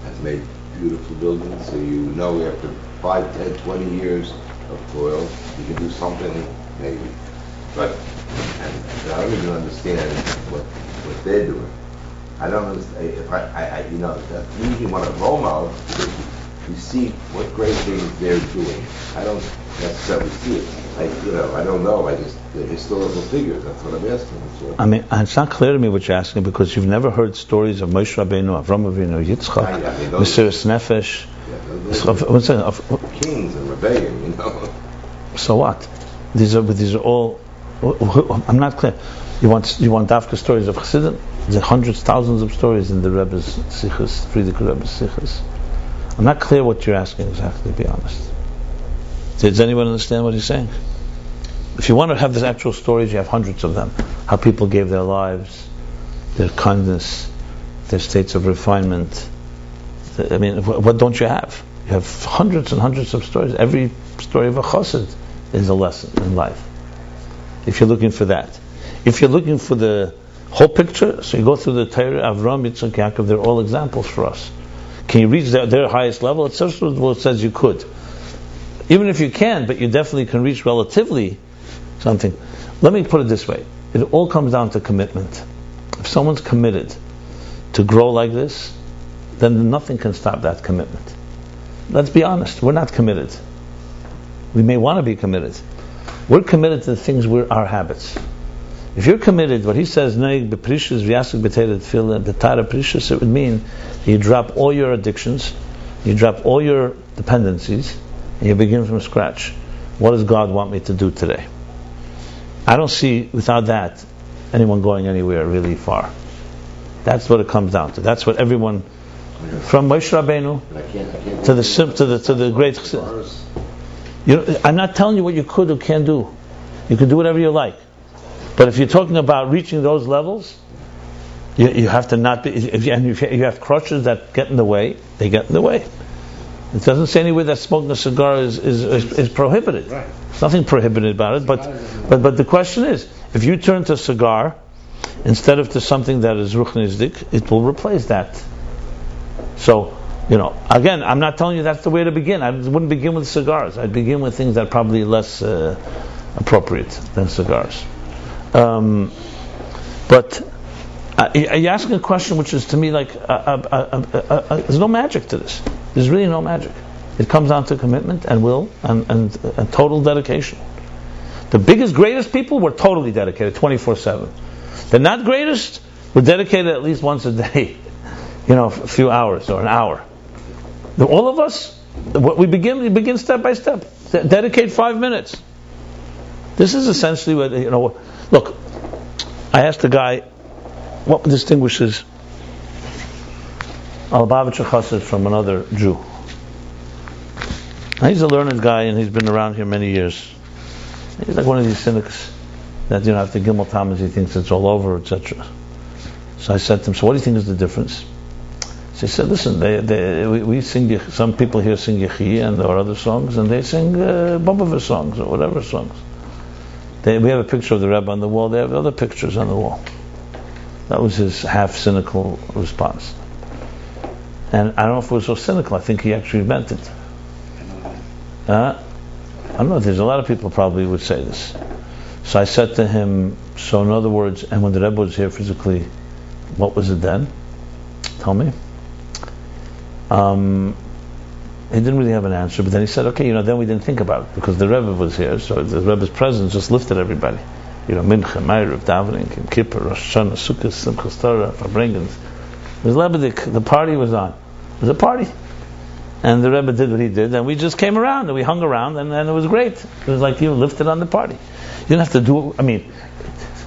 has made beautiful buildings, so you know after 5, 10, 20 years of toil, you can do something maybe. But I don't even understand what they're doing. I don't understand. If that's usually one of role models, because you see what great things they're doing. I don't necessarily see it. I don't know. The historical figures. That's what I'm asking. It's not clear to me what you're asking because you've never heard stories of Moshe Rabbeinu, Avram Avinu, Yitzchak, Mesiras Nefesh, kings and rebellion. So what? These are all. I'm not clear. You want Dafka stories of Chassidim? There are hundreds, thousands of stories in the Rebbe's Sichos, Frierdiker Rebbe's Sichos. I'm not clear what you're asking exactly, to be honest. Does anyone understand what he's saying? If you want to have the actual stories, you have hundreds of them. How people gave their lives, their kindness, their states of refinement. I mean, what don't you have? You have hundreds and hundreds of stories. Every story of a chassid is a lesson in life. If you're looking for that. If you're looking for the whole picture, so you go through the Torah, Avram, Yitzchak, Yaakov, they're all examples for us. Can you reach their highest level? It says you could. Even if you can, but you definitely can reach relatively something. Let me put it this way. It all comes down to commitment. If someone's committed to grow like this, then nothing can stop that commitment. Let's be honest, we're not committed. We may want to be committed. We're committed to the things our habits. If you're committed, what he says, it would mean you drop all your addictions, you drop all your dependencies, and you begin from scratch. What does God want me to do today? I don't see, without that, anyone going anywhere really far. That's what it comes down to. That's what everyone, from Moshe Rabbeinu to the great. I'm not telling you what you could or can do. You can do whatever you like. But if you're talking about reaching those levels, you have to not be. If you have crutches that get in the way, they get in the way. It doesn't say anywhere that smoking a cigar is prohibited. Right. There's nothing prohibited about it. But the question is, if you turn to a cigar instead of to something that is ruchnisdik, it will replace that. So, again, I'm not telling you that's the way to begin. I wouldn't begin with cigars. I'd begin with things that are probably less appropriate than cigars. But you're asking a question which is to me like there's no magic to this. There's really no magic. It comes down to commitment and will and total dedication. The biggest, greatest people were totally dedicated, 24/7. The not greatest were dedicated at least once a day, a few hours or an hour. All of us, we begin step by step. Dedicate 5 minutes. This is essentially what Look, I asked the guy, what distinguishes a Lubavitcher Chassid from another Jew? Now, he's a learned guy and he's been around here many years. He's like one of these cynics that after Gimel Tammuz he thinks it's all over, etc. So I said to him, so what do you think is the difference? So he said, listen, we sing, some people here sing Yechi and or other songs, and they sing Bobova songs or whatever songs. We have a picture of the Rebbe on the wall. They have other pictures on the wall. That was his half cynical response. And I don't know if it was so cynical. I think he actually meant it. I don't know. There's a lot of people probably would say this. So I said to him, so in other words, and when the Rebbe was here physically, what was it then? Tell me. He didn't really have an answer, but then he said, okay, then we didn't think about it, because the Rebbe was here, so the Rebbe's presence just lifted everybody. Mincha, Ma'ariv, Davening, Yom Kippur, Rosh Hashanah, Sukkot, Simchas Torah, Farbrengens. It was Lebedik, the party was on. It was a party. And the Rebbe did what he did, and we just came around, and we hung around, and it was great. It was like you lifted on the party. You didn't have to do,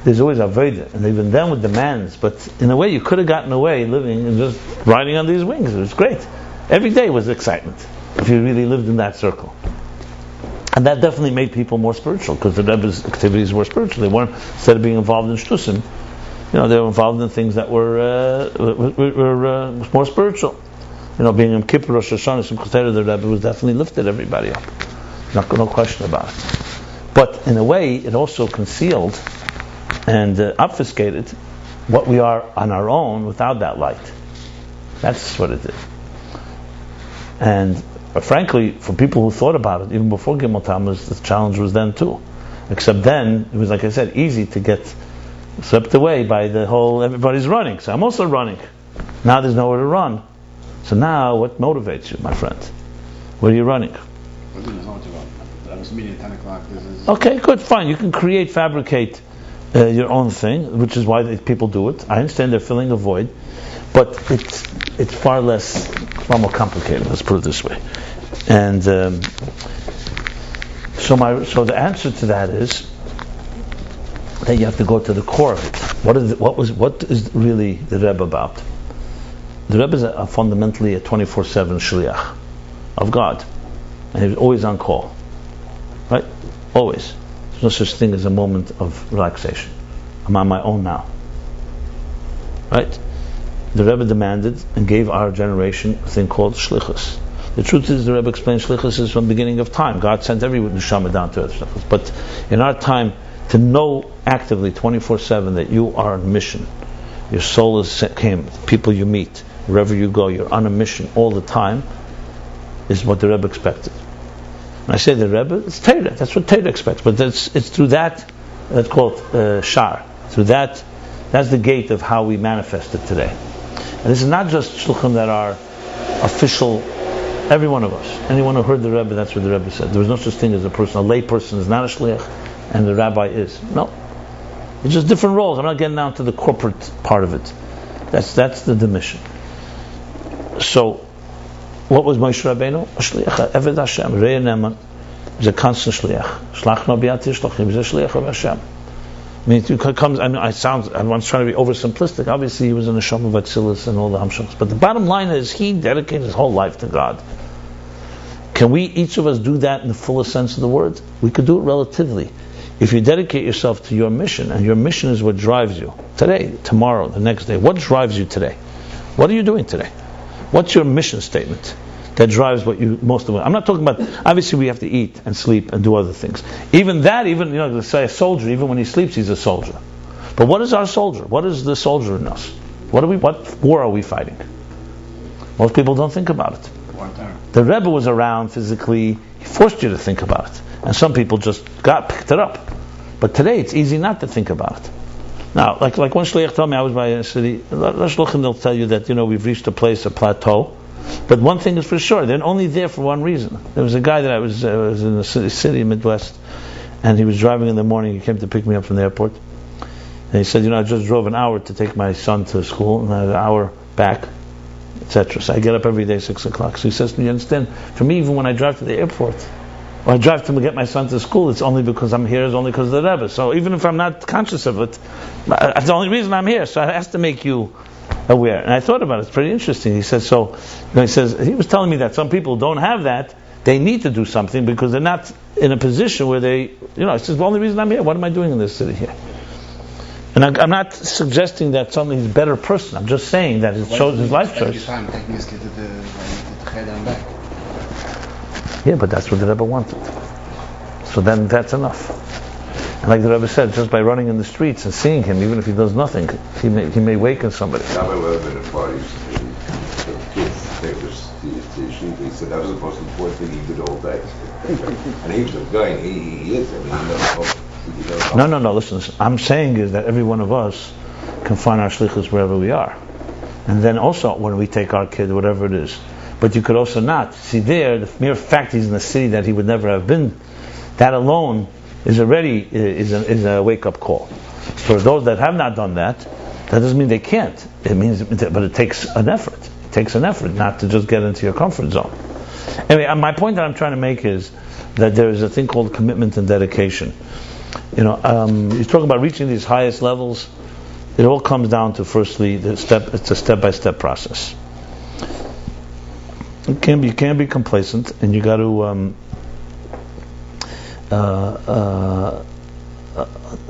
there's always Avodah, and even then with demands, but in a way you could have gotten away living and just riding on these wings. It was great. Every day was excitement if you really lived in that circle. And that definitely made people more spiritual, because the Rebbe's activities were spiritual. They weren't, instead of being involved in shtusim, they were involved in things that were more spiritual. Being in Kippur, Rosh Hashanah, Simchas Torah, the Rebbe was definitely lifted everybody up. No question about it. But in a way, it also concealed and obfuscated what we are on our own without that light. That's what it did. And frankly, for people who thought about it, even before Gimel Tammuz, the challenge was then too. Except then, it was, like I said, easy to get swept away by the whole, everybody's running. So I'm also running. Now there's nowhere to run. So now, what motivates you, my friend? Where are you running? I was meeting at 10 o'clock. Okay, good, fine. You can fabricate your own thing, which is why people do it. I understand they're filling a void, but it's far more complicated. Let's put it this way. And so the answer to that is that you have to go to the core of it. What is really the Rebbe about? The Rebbe is fundamentally a 24/7 shliach of God, and he's always on call. Right? Always. There's no such thing as a moment of relaxation. I'm on my own now. Right? The Rebbe demanded and gave our generation a thing called shlichus. The truth is, the Rebbe explained shlichus is from the beginning of time. God sent every neshama down to earth shlichus. But in our time, to know actively 24/7 that you are on a mission, your soul came, people you meet, wherever you go, you're on a mission all the time, is what the Rebbe expected. When I say the Rebbe, it's Torah. That's what Torah expects. But it's through that, that's called shar. Through that, that's the gate of how we manifest it today. And this is not just shluchim that are official. Every one of us, anyone who heard the Rebbe, that's what the Rebbe said. There was no such thing as a lay person is not a shliach, and the rabbi is. No. It's just different roles. I'm not getting down to the corporate part of it. That's the mission. So, what was Moshe Rabbeinu? A shliach, Eved Hashem, Re'eh Neman. He's a constant shliach. Shlach no b'yati shlachim. He's a shliach of Hashem. I mean, it comes. I was trying to be oversimplistic. Obviously, he was in the Neshama of Atzilus and all the Hamshachs. But the bottom line is, he dedicated his whole life to God. Can we, each of us, do that in the fullest sense of the word? We could do it relatively. If you dedicate yourself to your mission, and your mission is what drives you today, tomorrow, the next day, what drives you today? What are you doing today? What's your mission statement that drives what you most of it? I'm not talking about, obviously we have to eat and sleep and do other things. Even that, let's say a soldier, even when he sleeps, he's a soldier. But what is our soldier? What is the soldier in us? What war are we fighting? Most people don't think about it. The Rebbe was around physically, he forced you to think about it. And some people just picked it up. But today it's easy not to think about it. Now, like one shliach told me, I was by a city, they'll tell you that, we've reached a plateau. But one thing is for sure, they're only there for one reason. There was a guy that I was in the city, Midwest, and he was driving in the morning, he came to pick me up from the airport. And he said, I just drove an hour to take my son to school, and I had an hour back, etc. So I get up every day 6 o'clock. So he says, you understand, for me, even when I drive to the airport, or I drive to get my son to school, it's only because I'm here, it's only because of the Rebbe. So even if I'm not conscious of it, that's the only reason I'm here. So it has to make you aware. And I thought about it, it's pretty interesting. He says, he was telling me that some people don't have that, they need to do something because they're not in a position where he says, the only reason I'm here, what am I doing in this city here? And I'm not suggesting that somebody's a better person, I'm just saying that it shows his life choice. Yeah, but that's what the Rebbe wanted. So then that's enough. And like the Rebbe said, just by running in the streets and seeing him, even if he does nothing, he may waken somebody. Rabbi Lev in a party, the kids take us to yeshiva. He said that was the most important thing he did all day. And he was a guy, he is. No, listen, I'm saying is that every one of us can find our shlichus wherever we are. And then also when we take our kid, whatever it is. But you could also not. See there, the mere fact he's in a city that he would never have been, that alone is already is a wake-up call. For those that have not done that, that doesn't mean they can't. It means, but it takes an effort. It takes an effort not to just get into your comfort zone. Anyway, my point that I'm trying to make is that there is a thing called commitment and dedication. You're talking about reaching these highest levels. It all comes down to, firstly, it's a step-by-step process. You can't be complacent, and you got to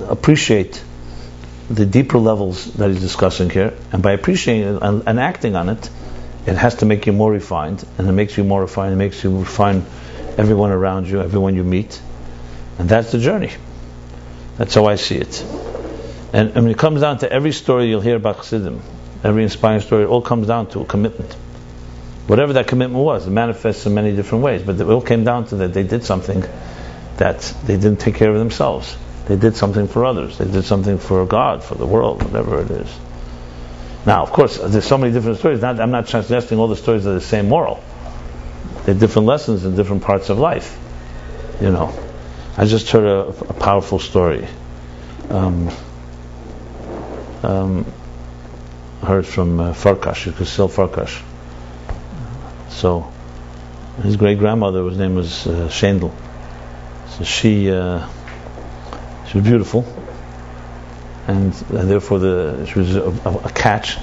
appreciate the deeper levels that he's discussing here. And by appreciating it and acting on it, it has to make you more refined, and it makes you more refined. It makes you refine everyone around you, everyone you meet, and that's the journey. That's how I see it. And when it comes down to every story you'll hear about Chassidim, every inspiring story, it all comes down to a commitment. Whatever that commitment was, it manifests in many different ways, but it all came down to that they did something that they didn't take care of themselves. They did something for others. They did something for God, for the world, whatever it is. Now, of course, there's so many different stories. I'm not suggesting all the stories are the same moral. They're different lessons in different parts of life. I just heard a powerful story. Heard from Farkash, Yisrael Farkash. So, his great grandmother, his name was Shendel. So she was beautiful, and therefore she was a catch.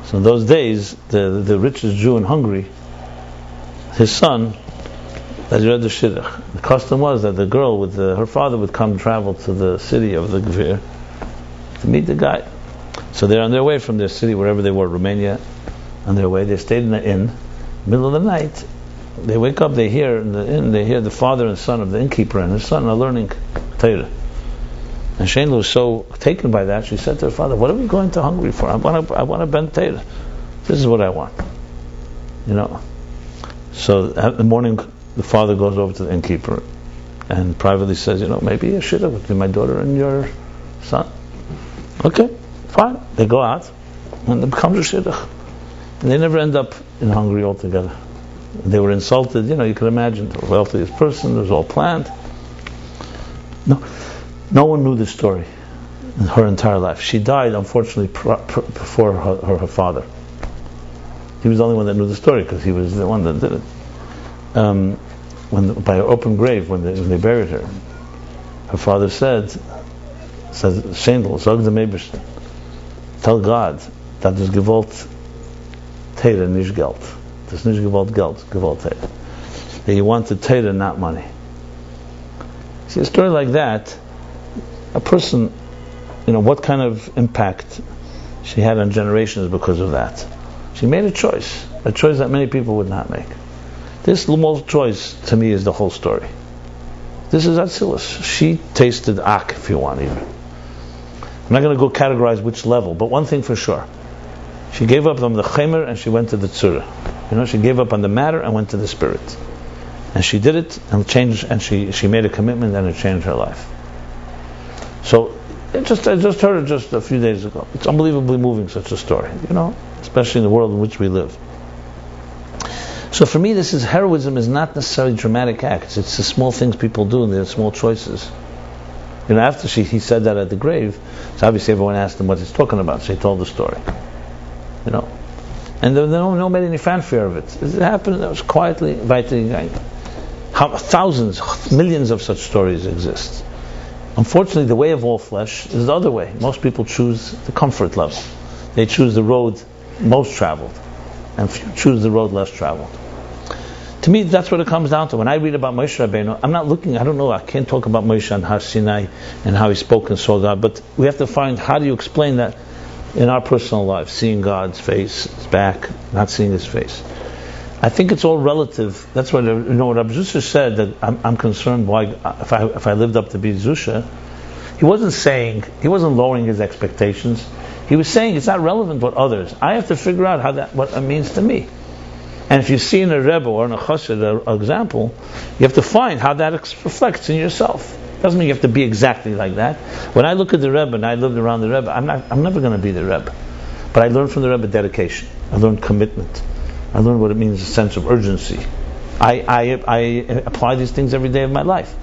So in those days, the richest Jew in Hungary, his son As you read the shidduch, the custom was that the girl with her father would come travel to the city of the Gvir to meet the guy. So they're on their way from their city, wherever they were, Romania, on their way. They stayed in the inn. Middle of the night, they wake up. They hear in the inn. They hear the father and son of the innkeeper and his son are learning Torah. And Shayla was so taken by that, she said to her father, "What are we going to Hungary for? I want to bend Torah. This is what I want." So at the morning, the father goes over to the innkeeper and privately says, maybe a shidduch between my daughter and your son. Okay, fine. They go out and it becomes a shidduch. And they never end up in Hungary altogether. They were insulted. You can imagine, the wealthiest person. It was all planned. No one knew this story in her entire life. She died, unfortunately, before her father. He was the only one that knew the story because he was the one that did it. By her open grave, when they buried her, her father says, Shendel, sag dem Eibishter, tell God that there's gewollt Torah, nicht Geld. There's nicht gewollt Geld, gewollt Torah. That you wanted Torah, not money. See, a story like that, a person, what kind of impact she had on generations because of that. She made a choice that many people would not make. This small choice, to me, is the whole story. This is Atzilus. She tasted Ak, if you want, even. I'm not going to go categorize which level, but one thing for sure. She gave up on the Chemer and she went to the Tzura. She gave up on the matter and went to the spirit. And she did it and changed, and she made a commitment and it changed her life. So, I just heard it just a few days ago. It's unbelievably moving, such a story, especially in the world in which we live. So for me, heroism is not necessarily dramatic acts. It's the small things people do and the small choices. After he said that at the grave, so obviously everyone asked him what he's talking about. So he told the story. And no made any fanfare of it. It happened. It was quietly, weitergegangen. Thousands, millions of such stories exist. Unfortunately, the way of all flesh is the other way. Most people choose the comfort level. They choose the road most traveled, and few choose the road less traveled. To me, that's what it comes down to. When I read about Moshe Rabbeinu, I can't talk about Moshe on Har Sinai and how he spoke and saw God, but we have to find, how do you explain that in our personal lives? Seeing God's face, his back, not seeing his face. I think it's all relative. That's what Rabbi Zusha said, that I'm concerned why, if I lived up to be Zusha, he wasn't lowering his expectations. He was saying it's not relevant what others. I have to figure out what it means to me. And if you see in a Rebbe or in a Chassid an example, you have to find how that reflects in yourself. Doesn't mean you have to be exactly like that. When I look at the Rebbe and I lived around the Rebbe, I'm never going to be the Rebbe. But I learned from the Rebbe dedication. I learned commitment. I learned what it means, a sense of urgency. I apply these things every day of my life.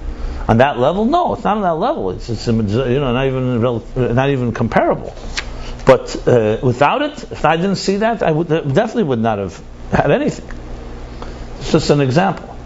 On that level, no, it's not on that level. It's not even comparable. But without it, if I didn't see that, I definitely would not have had anything. It's just an example.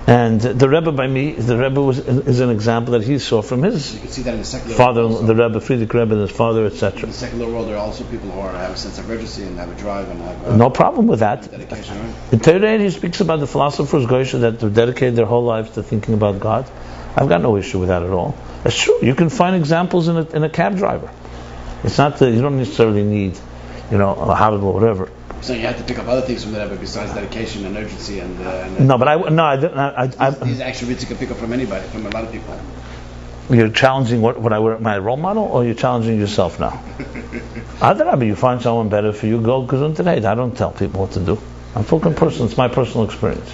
And the Rebbe is an example that he saw from his you can see that in the secular father, world also. the Rebbe, Friedrich Rebbe, and his father, etc. In the secular world, there are also people who have a sense of urgency and have a drive and have No problem with that. dedication. Right? In Torah, he speaks about the philosophers, Goysha, that have dedicated their whole lives to thinking about God. I've got no issue with that at all. That's true. You can find examples in a cab driver. It's not that you don't necessarily need, a habit or whatever. So you have to pick up other things from the Rebbe besides dedication and urgency and No, but I didn't. these attributes you can pick up from anybody, from a lot of people. You're challenging what I wear my role model, or you're challenging yourself now? Adrabah, you find someone better for you, go gesund today. I don't tell people what to do. I'm talking personal. It's my personal experience.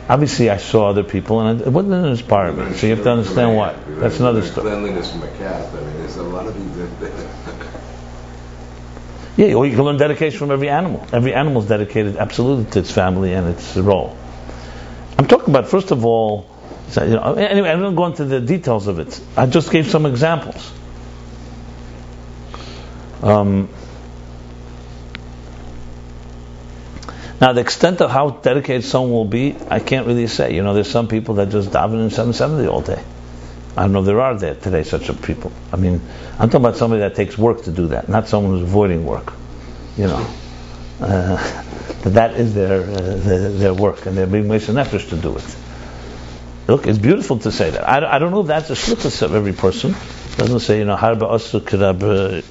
Obviously, I saw other people, and it wouldn't inspire me. So you have to understand why. That's another story. Cleanliness from a cat. There's a lot of things that. Yeah, or you can learn dedication from every animal. Every animal is dedicated absolutely to its family and its role. I'm talking about, first of all, anyway, I'm not going into the details of it. I just gave some examples. Now, the extent of how dedicated someone will be, I can't really say. There's some people that just daven in 770 all day. I don't know if there are today such a people. I mean, I'm talking about somebody that takes work to do that, not someone who's avoiding work. that is their work, and they're being Moshe Nefesh to do it. Look, it's beautiful to say that. I don't know if that's a shlichus of every person. It doesn't say, Harba Asu Kirab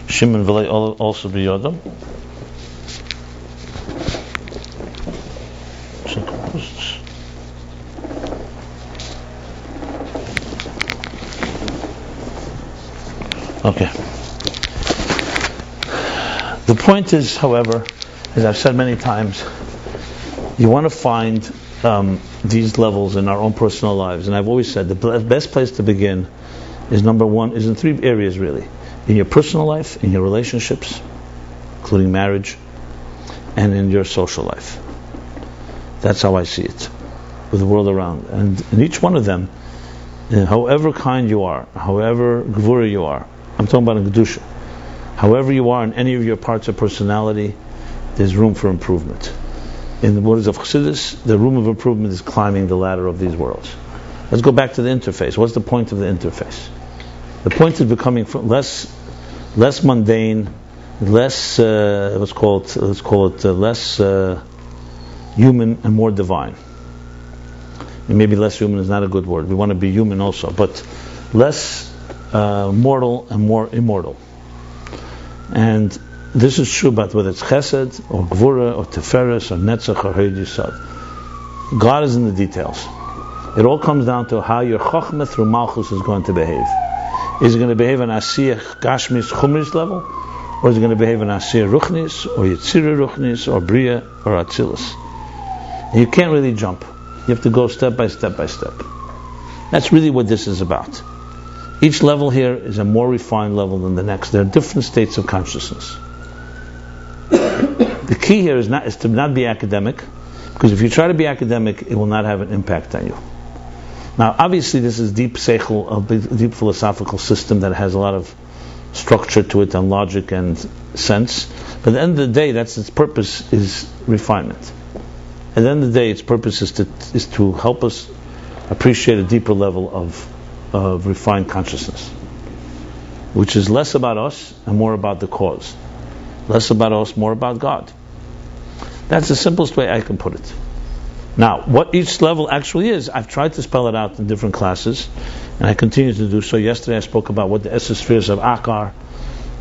Shimon V'lei also be Yodam. Okay. The point is, however, as I've said many times, you want to find these levels in our own personal lives. And I've always said the best place to begin is number one, is in three areas really. In your personal life, in your relationships, including marriage, and in your social life. That's how I see it, with the world around. And in each one of them, however kind you are, however gvura you are, I'm talking about in Kedusha, however you are in any of your parts of personality, there's room for improvement. In the words of Chassidus, the room of improvement is climbing the ladder of these worlds. Let's go back to the interface. What's the point of the interface? The point is becoming less mundane, less let's call it less human and more divine. And maybe less human is not a good word. We want to be human also, but less mortal and more immortal. And this is true about whether it's chesed or gvura or teferes or netzach or hod yisod. God is in the details. It all comes down to how your chokhmah through malchus is going to behave. Is it going to behave on asiyah gashmis chumris level, or is it going to behave on asiyah ruchnis or yitzira ruchnis or bria or atzilus? And you can't really jump. You have to go step by step by step. That's really what this is about. Each level here is a more refined level than the next. There are different states of consciousness. The key here is to not be academic, because if you try to be academic, it will not have an impact on you. Now, obviously, this is deep seichel, a deep philosophical system that has a lot of structure to it and logic and sense. But at the end of the day, that's its purpose, is refinement. At the end of the day, its purpose is to help us appreciate a deeper level of refined consciousness, which is less about us and more about the cause. Less about us, more about God. That's the simplest way I can put it. Now, what each level actually is, I've tried to spell it out in different classes, and I continue to do so. Yesterday I spoke about what the essence spheres of Akar,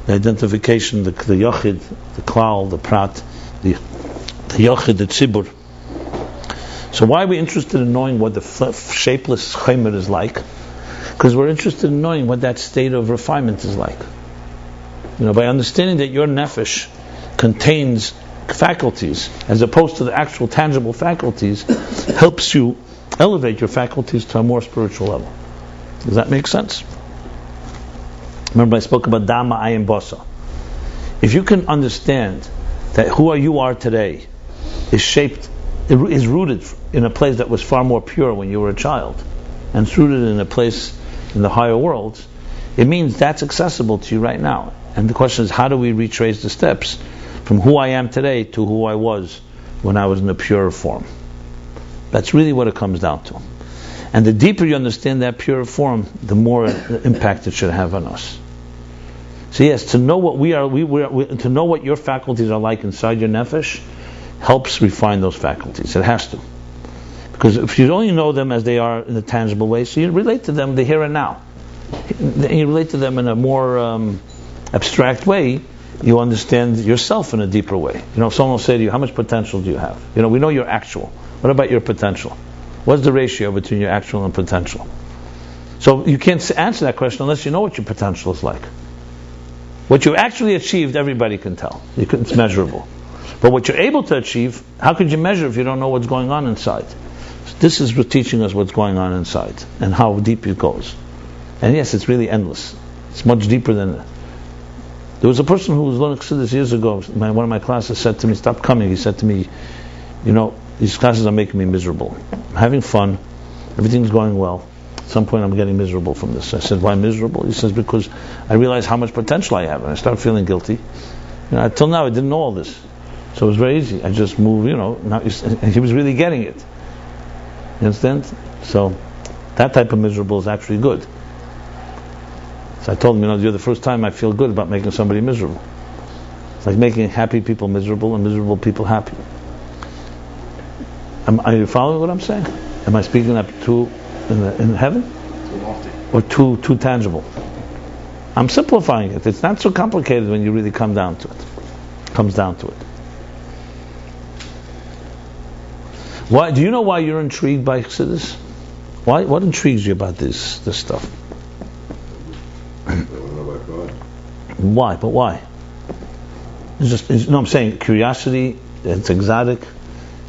the identification, the Yochid, the Klal, the Prat, the Yochid, the Tzibur. So why are we interested in knowing what the shapeless Chaimer is like? Because we're interested in knowing what that state of refinement is like. By understanding that your nefesh contains faculties, as opposed to the actual tangible faculties, helps you elevate your faculties to a more spiritual level. Does that make sense? Remember I spoke about Dhamma Ayin Basa. If you can understand that who you are today is rooted in a place that was far more pure when you were a child, and it's rooted in a place in the higher worlds, it means that's accessible to you right now. And the question is, how do we retrace the steps from who I am today to who I was when I was in a purer form? That's really what it comes down to. And the deeper you understand that pure form, the more impact it should have on us. So yes, to know what we are, to know what your faculties are like inside your nefesh, helps refine those faculties. It has to. Because if you only know them as they are in a tangible way, so you relate to them the here and now. You relate to them in a more abstract way, you understand yourself in a deeper way. If someone will say to you, how much potential do you have? We know your actual. What about your potential? What's the ratio between your actual and potential? So you can't answer that question unless you know what your potential is like. What you actually achieved, everybody can tell. It's measurable. But what you're able to achieve, how could you measure if you don't know what's going on inside? So this is teaching us what's going on inside and how deep it goes. And yes, it's really endless. It's much deeper than that. There was a person who was learning Chassidus years ago. One of my classes said to me, stop coming. He said to me, these classes are making me miserable. I'm having fun. Everything's going well. At some point I'm getting miserable from this. I said, why miserable? He says, because I realize how much potential I have and I start feeling guilty. Until now I didn't know all this. So it was very easy. I just moved, now he was really getting it. You understand? So that type of miserable is actually good. So I told him, you're the first time I feel good about making somebody miserable. It's like making happy people miserable and miserable people happy. Are you following what I'm saying? Am I speaking up too in heaven? Too lofty. Or too tangible? I'm simplifying it. It's not so complicated when you really come down to it. Comes down to it. Why? Do you know why you're intrigued by Chassidus? Why? What intrigues you about this stuff? I don't know about God. Why? But why? I'm saying curiosity. It's exotic.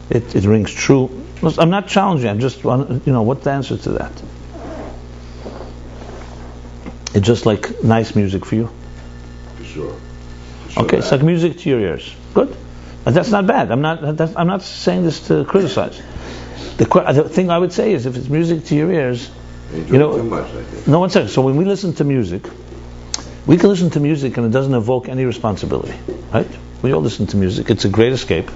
It rings true. I'm not challenging. I'm just, what's the answer to that? It's just like nice music for you. For sure. Okay, it's like music to your ears. Good. But that's not bad. I'm not saying this to criticize. The thing I would say is, if it's music to your ears, too much, I think. No, one second. So when we listen to music, we can listen to music and it doesn't evoke any responsibility, right? We all listen to music. It's a great escape.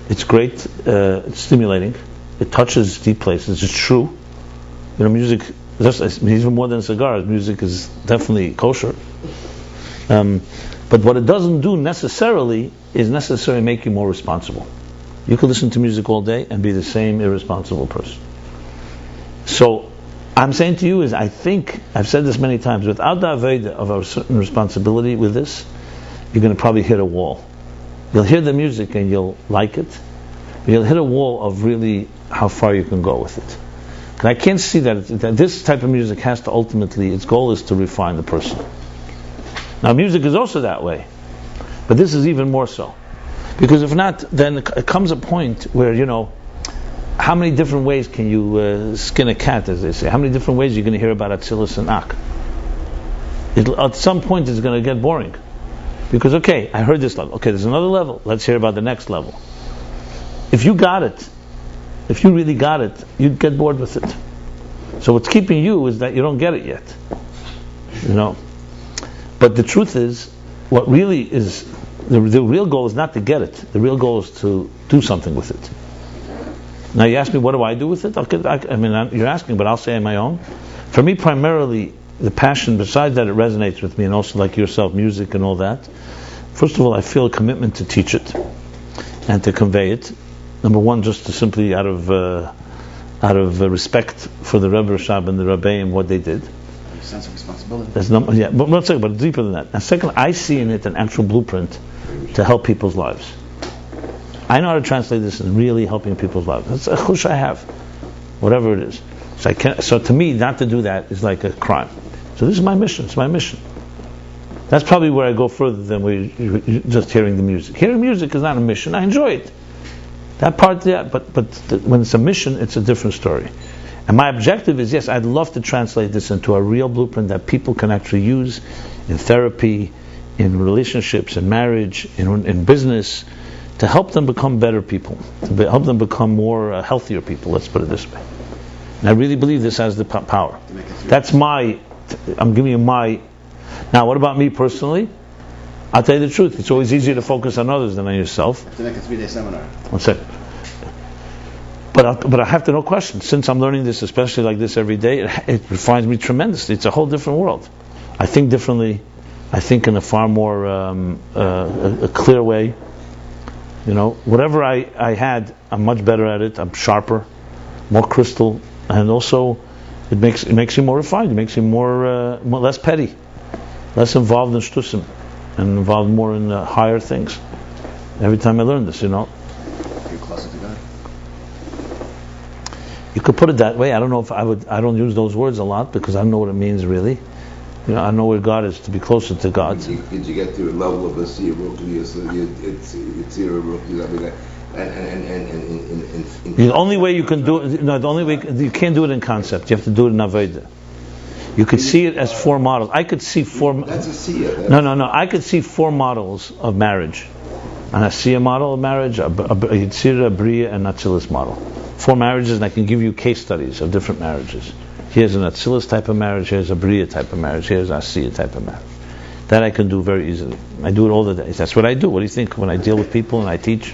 It's great. It's stimulating. It touches deep places. It's true. Music. Even more than cigars, music is definitely kosher. But what it doesn't do necessarily is necessarily make you more responsible. You can listen to music all day and be the same irresponsible person. So, I'm saying to you is, I think, I've said this many times, without the Aveda of a certain responsibility with this, you're going to probably hit a wall. You'll hear the music and you'll like it, but you'll hit a wall of really how far you can go with it. And I can't see that this type of music has to ultimately, its goal is to refine the person. Now music is also that way, but this is even more so. Because if not, then it comes a point where, how many different ways can you skin a cat, as they say? How many different ways are you going to hear about Atzilus and Ak? At some point it's going to get boring. Because, okay, I heard this level. Okay, there's another level. Let's hear about the next level. If you got it, if you really got it, you'd get bored with it. So what's keeping you is that you don't get it yet. But the truth is, what really is, the real goal is not to get it. The real goal is to do something with it. Now you ask me, what do I do with it? You're asking, but I'll say on my own. For me, primarily, the passion, besides that it resonates with me, and also like yourself, music and all that, first of all, I feel a commitment to teach it and to convey it. Number one, just to simply out of respect for the Rebbe Rashab and the Rebbeim, what they did. Sense of responsibility. But one second, but deeper than that. And second, I see in it an actual blueprint to help people's lives. I know how to translate this in really helping people's lives. That's a chush I have, whatever it is. So to me, not to do that is like a crime. So this is my mission. It's my mission. That's probably where I go further than just hearing the music. Hearing music is not a mission. I enjoy it. That part, yeah. But when it's a mission, it's a different story. And my objective is, yes, I'd love to translate this into a real blueprint that people can actually use in therapy, in relationships, in marriage, in business, to help them become better people, to help them become more healthier people. Let's put it this way. And I really believe this has the power. That's I'm giving you my. Now, what about me personally? I'll tell you the truth. It's always easier to focus on others than on yourself. To make a 3-day seminar. One second. But I have to no question. Since I'm learning this, especially like this every day, it refines me tremendously. It's a whole different world. I think differently. I think in a far more a clear way. Whatever I had, I'm much better at it. I'm sharper, more crystal, and also it makes you more refined. It makes you more less petty, less involved in shtusim, and involved more in higher things. Every time I learn this, You're closer to God. You could put it that way. I don't know if I would. I don't use those words a lot because I don't know what it means really. I know where God is, to be closer to God. Did you get to a level of a Siyah Ruchni? It's Siyah Ruchni. The only way you can do it, the only way you can't do it in concept. You have to do it in Aveda. You could see it as 4 models. I could see 4. That's a Siyah. No. I could see 4 models of marriage. An Asiya model of marriage, a Yitzira, a Bria, and Atzilus model. 4 marriages, and I can give you case studies of different marriages. Here's an Atzilus type of marriage, here's a Bria type of marriage, here's an Asiya type of marriage. That I can do very easily. I do it all the days. That's what I do. What do you think when I deal with people and I teach?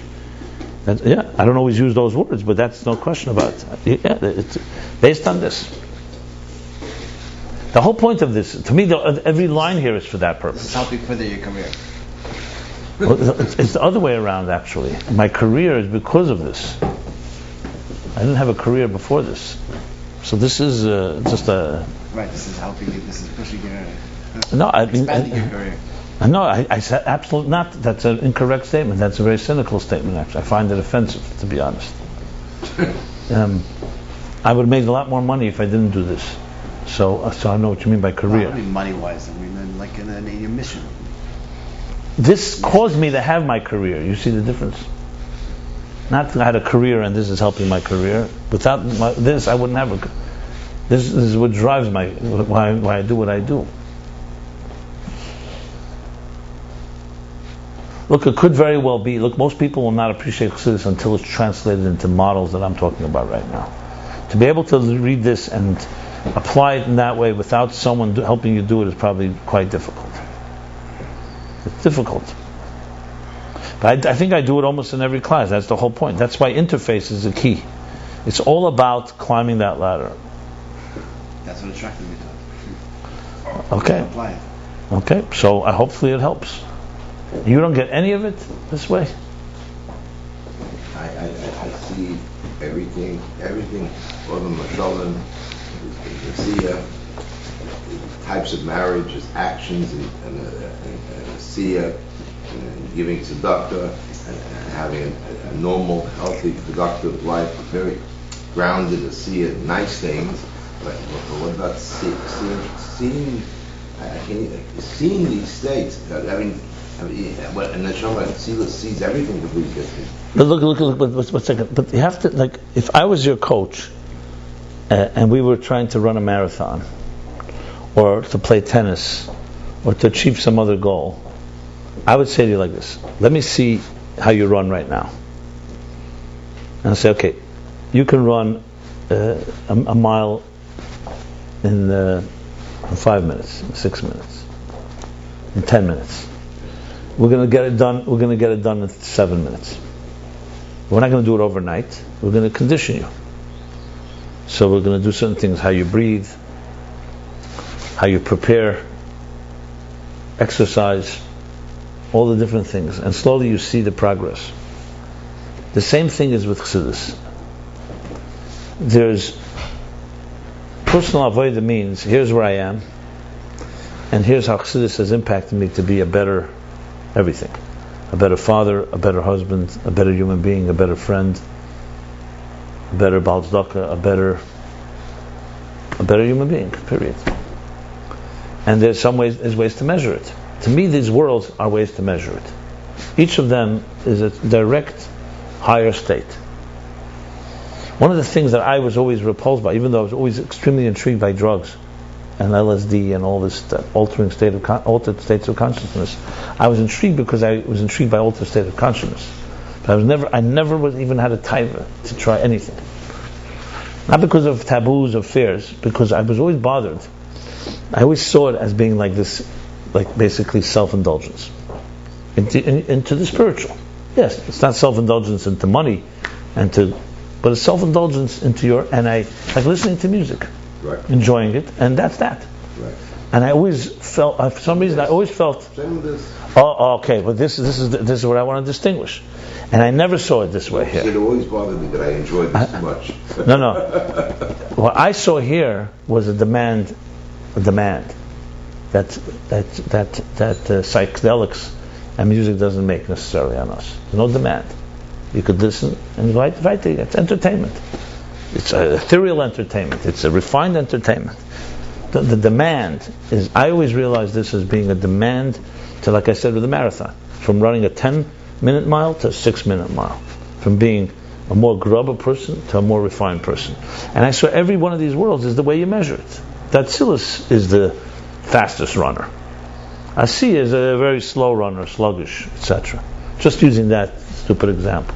I don't always use those words, but that's no question about it. It's based on this. The whole point of this, to me, every line here is for that purpose. This is helping further your career. Well, it's the other way around, actually. My career is because of this. I didn't have a career before this. So this is just a... Right, this is helping you, this is pushing your... No, I mean... expanding your career. No, I said absolutely not. That's an incorrect statement. That's a very cynical statement, actually. I find it offensive, to be honest. I would have made a lot more money if I didn't do this. So I know what you mean by career. Well, I mean money-wise, I mean like in your mission. This caused me to have my career. You see the difference? Not that I had a career and this is helping my career. Without this, I wouldn't have a... This is what drives why I do what I do. Look, it could very well be... Look, most people will not appreciate Chassidus until it's translated into models that I'm talking about right now. To be able to read this and apply it in that way without someone helping you do it is probably quite difficult. It's difficult. But I think I do it almost in every class. That's the whole point. That's why interface is the key. It's all about climbing that ladder. That's what attracted me to it. Okay. Apply it. Okay. So hopefully it helps. You don't get any of it this way? I see everything, all the mashalim, the types of marriage, his actions, and siyah, and giving tzedakah, and having a normal, healthy, productive life, very grounded, a siyah, nice things. But what about seeing these states? And the Neshama sees everything that we get to. But look, one second. But you have to, if I was your coach, and we were trying to run a marathon, or to play tennis, or to achieve some other goal, I would say to you like this: let me see how you run right now. And I say, okay, you can run a mile in 5 minutes, in 6 minutes, in 10 minutes. We're going to get it done. We're going to get it done in 7 minutes. We're not going to do it overnight. We're going to condition you. So we're going to do certain things: how you breathe, how you prepare, exercise, all the different things, and slowly you see the progress. The same thing is with Chassidus. There's personal avodah means here's where I am, and here's how Chassidus has impacted me to be a better everything. A better father, a better husband, a better human being, a better friend, a better Baal Tzedakah, a better human being, period. And there's ways to measure it. To me, these worlds are ways to measure it. Each of them is a direct higher state. One of the things that I was always repulsed by, even though I was always extremely intrigued by drugs and LSD and all this altered states of consciousness, I was intrigued because I was intrigued by altered state of consciousness. But I never even had a taiva to try anything. Not because of taboos or fears, because I was always bothered. I always saw it as being like this, like basically self-indulgence into the spiritual. Yes, it's not self-indulgence into money, but it's self-indulgence into like listening to music. Right. Enjoying it, and that's that. Right. And I always felt, for some reason, Same with this. Oh, okay, but this is what I want to distinguish, and I never saw it this way here. It always bothered me that I enjoyed this too much. No. What I saw here was a demand that psychedelics and music doesn't make necessarily on us. There's no demand. You could listen and right. It's entertainment. It's a ethereal entertainment. It's a refined entertainment. The demand is, I always realize this as being a demand to, like I said with the marathon, from running a 10-minute mile to a 6-minute mile, from being a more grubber person to a more refined person. And I saw every one of these worlds is the way you measure it. That Tzilus is the fastest runner. Asi is a very slow runner, sluggish, etc. Just using that stupid example.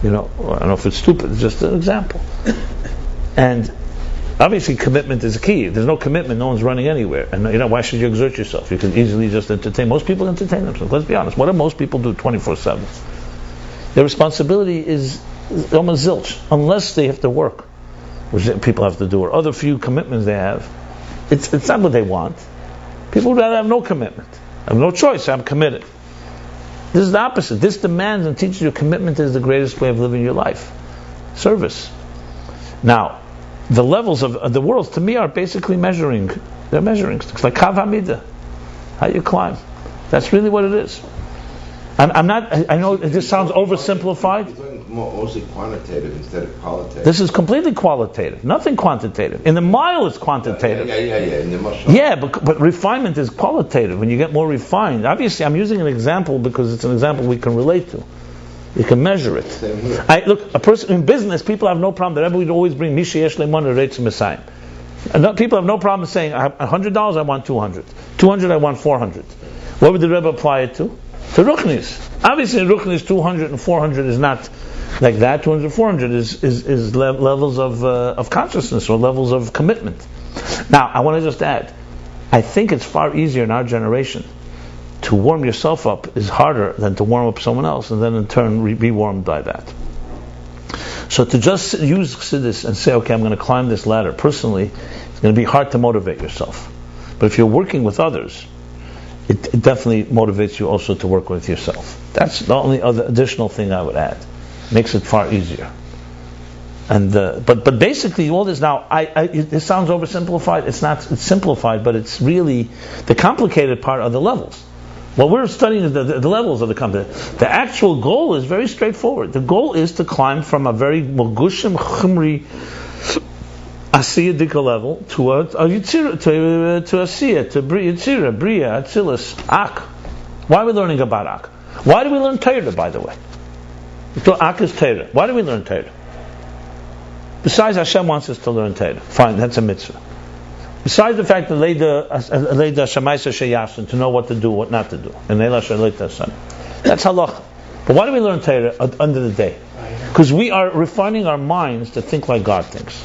I don't know if it's stupid, it's just an example. And obviously commitment is key. If there's no commitment, no one's running anywhere. And why should you exert yourself? You can easily just entertain. Most people entertain themselves. Let's be honest. What do most people do 24/7? Their responsibility is almost zilch, unless they have to work, which people have to do, or other few commitments they have. It's not what they want. People would rather have no commitment. I have no choice, I'm committed. This is the opposite. This demands and teaches you commitment is the greatest way of living your life. Service. Now, the levels of the worlds to me are basically measuring. They're measuring sticks, like Kav HaMidah. How you climb. That's really what it is. I'm not. I know this sounds oversimplified. It's mostly quantitative instead of qualitative. This is completely qualitative. Nothing quantitative. In the mile, it's quantitative. Yeah. In the mashal. Yeah, but refinement is qualitative. When you get more refined, obviously, I'm using an example because it's an example we can relate to. You can measure it. Same here. Look, a person in business, people have no problem. The Rebbe would always bring Misha Yesh Leimon Reitz Messiah. People have no problem saying, $100, I want 200. 200, I want 400. What would the Rebbe apply it to? To Ruchnis. Obviously, Ruchnis 200 and 400 is not like that. 200 and 400 is levels of consciousness or levels of commitment. Now, I want to just add, I think it's far easier in our generation to warm yourself up is harder than to warm up someone else and then in turn be warmed by that. So to just use Chassidus and say, okay, I'm going to climb this ladder, personally, it's going to be hard to motivate yourself. But if you're working with others, it definitely motivates you also to work with yourself. That's the only other additional thing I would add. Makes it far easier. And but basically all this now, it sounds oversimplified. It's not. It's simplified, but it's really the complicated part are the levels. What we're studying is the levels of the company. The actual goal is very straightforward. The goal is to climb from a very mogushim chumri asiyadika level to a yitzira, to asiyah, to yitzira, bria, atzilus, ak. Why are we learning about ak? Why do we learn Torah, by the way? So ak is Torah. Why do we learn Torah? Besides, Hashem wants us to learn Torah. Fine, that's a mitzvah. Besides the fact that Leida Shemaisa Sheyasin, to know what to do, what not to do. And Leila Shaleita Son. That's halacha. But why do we learn Torah under the day? Because we are refining our minds to think like God thinks.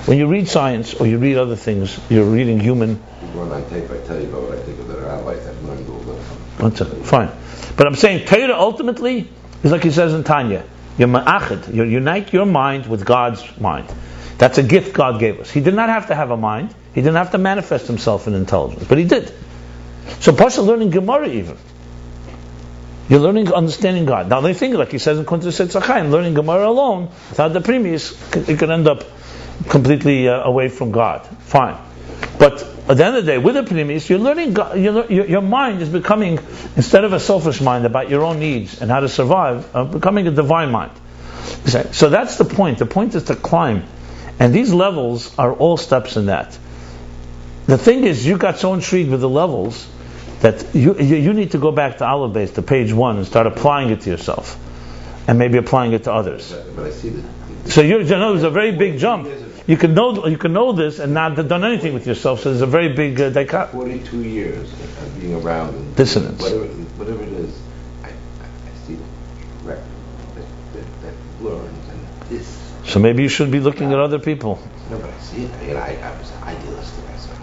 When you read science or you read other things, you're reading human. When I tell you about what I think of the rabbis, I've learned all that. One second, fine. But I'm saying Torah ultimately is like he says in Tanya. You unite your mind with God's mind. That's a gift God gave us. He did not have to have a mind. He didn't have to manifest himself in intelligence, but he did. So Pasha learning Gemara even. You're learning, understanding God. Now they think, like he says in Kuntres Tzachayim, learning Gemara alone, without the premise, it could end up completely away from God. Fine. But at the end of the day, with the premise, you're learning God, your mind is becoming, instead of a selfish mind about your own needs and how to survive, becoming a divine mind. So that's the point. The point is to climb. And these levels are all steps in that. The thing is, you got so intrigued with the levels that you need to go back to Aleph Beis, to page 1, and start applying it to yourself, and maybe applying it to others. But I see that. So there's a very big jump. You can know this and not have done anything with yourself. So there's a very big dichotomy. 42 years of being around and dissonance. Whatever it is, I see the correct that learns and this. So maybe you should be looking at other people. No, but I see it. I was idealistic. I said,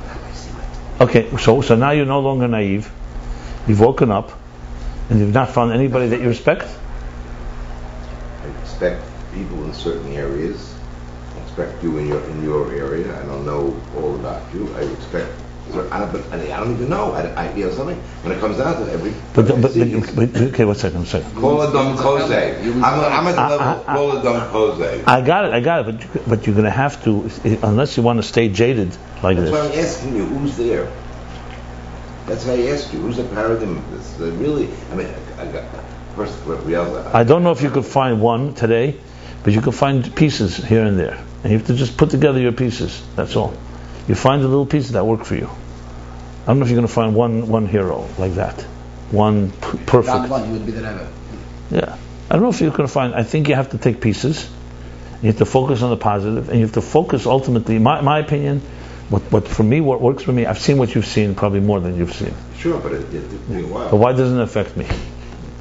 Rabbi, see it. Okay, so now you're no longer naive. You've woken up, and you've not found anybody that you respect. I respect people in certain areas. I respect you in your area. I don't know all about you. I respect. I don't even know. You know something. When it comes down to every. But okay, one second. Call a dumb kose. I'm at the level. Call a dumb kose. I got it. But you're going to have to, unless you want to stay jaded like That's this. why I'm asking you. Who's there? That's why I asked you. Who's the paradigm of this? Really, I mean, I got first. I don't know if you could find one today, but you can find pieces here and there, and you have to just put together your pieces. That's all. You find the little pieces that work for you. I don't know if you're going to find one hero like that, one perfect. Round one, you would be the Rebbe. Yeah, I don't know if you're going to find. I think you have to take pieces. You have to focus on the positive, and you have to focus ultimately. My opinion, what for me, what works for me. I've seen what you've seen, probably more than you've seen. Sure, but it took me a while. But why doesn't it affect me?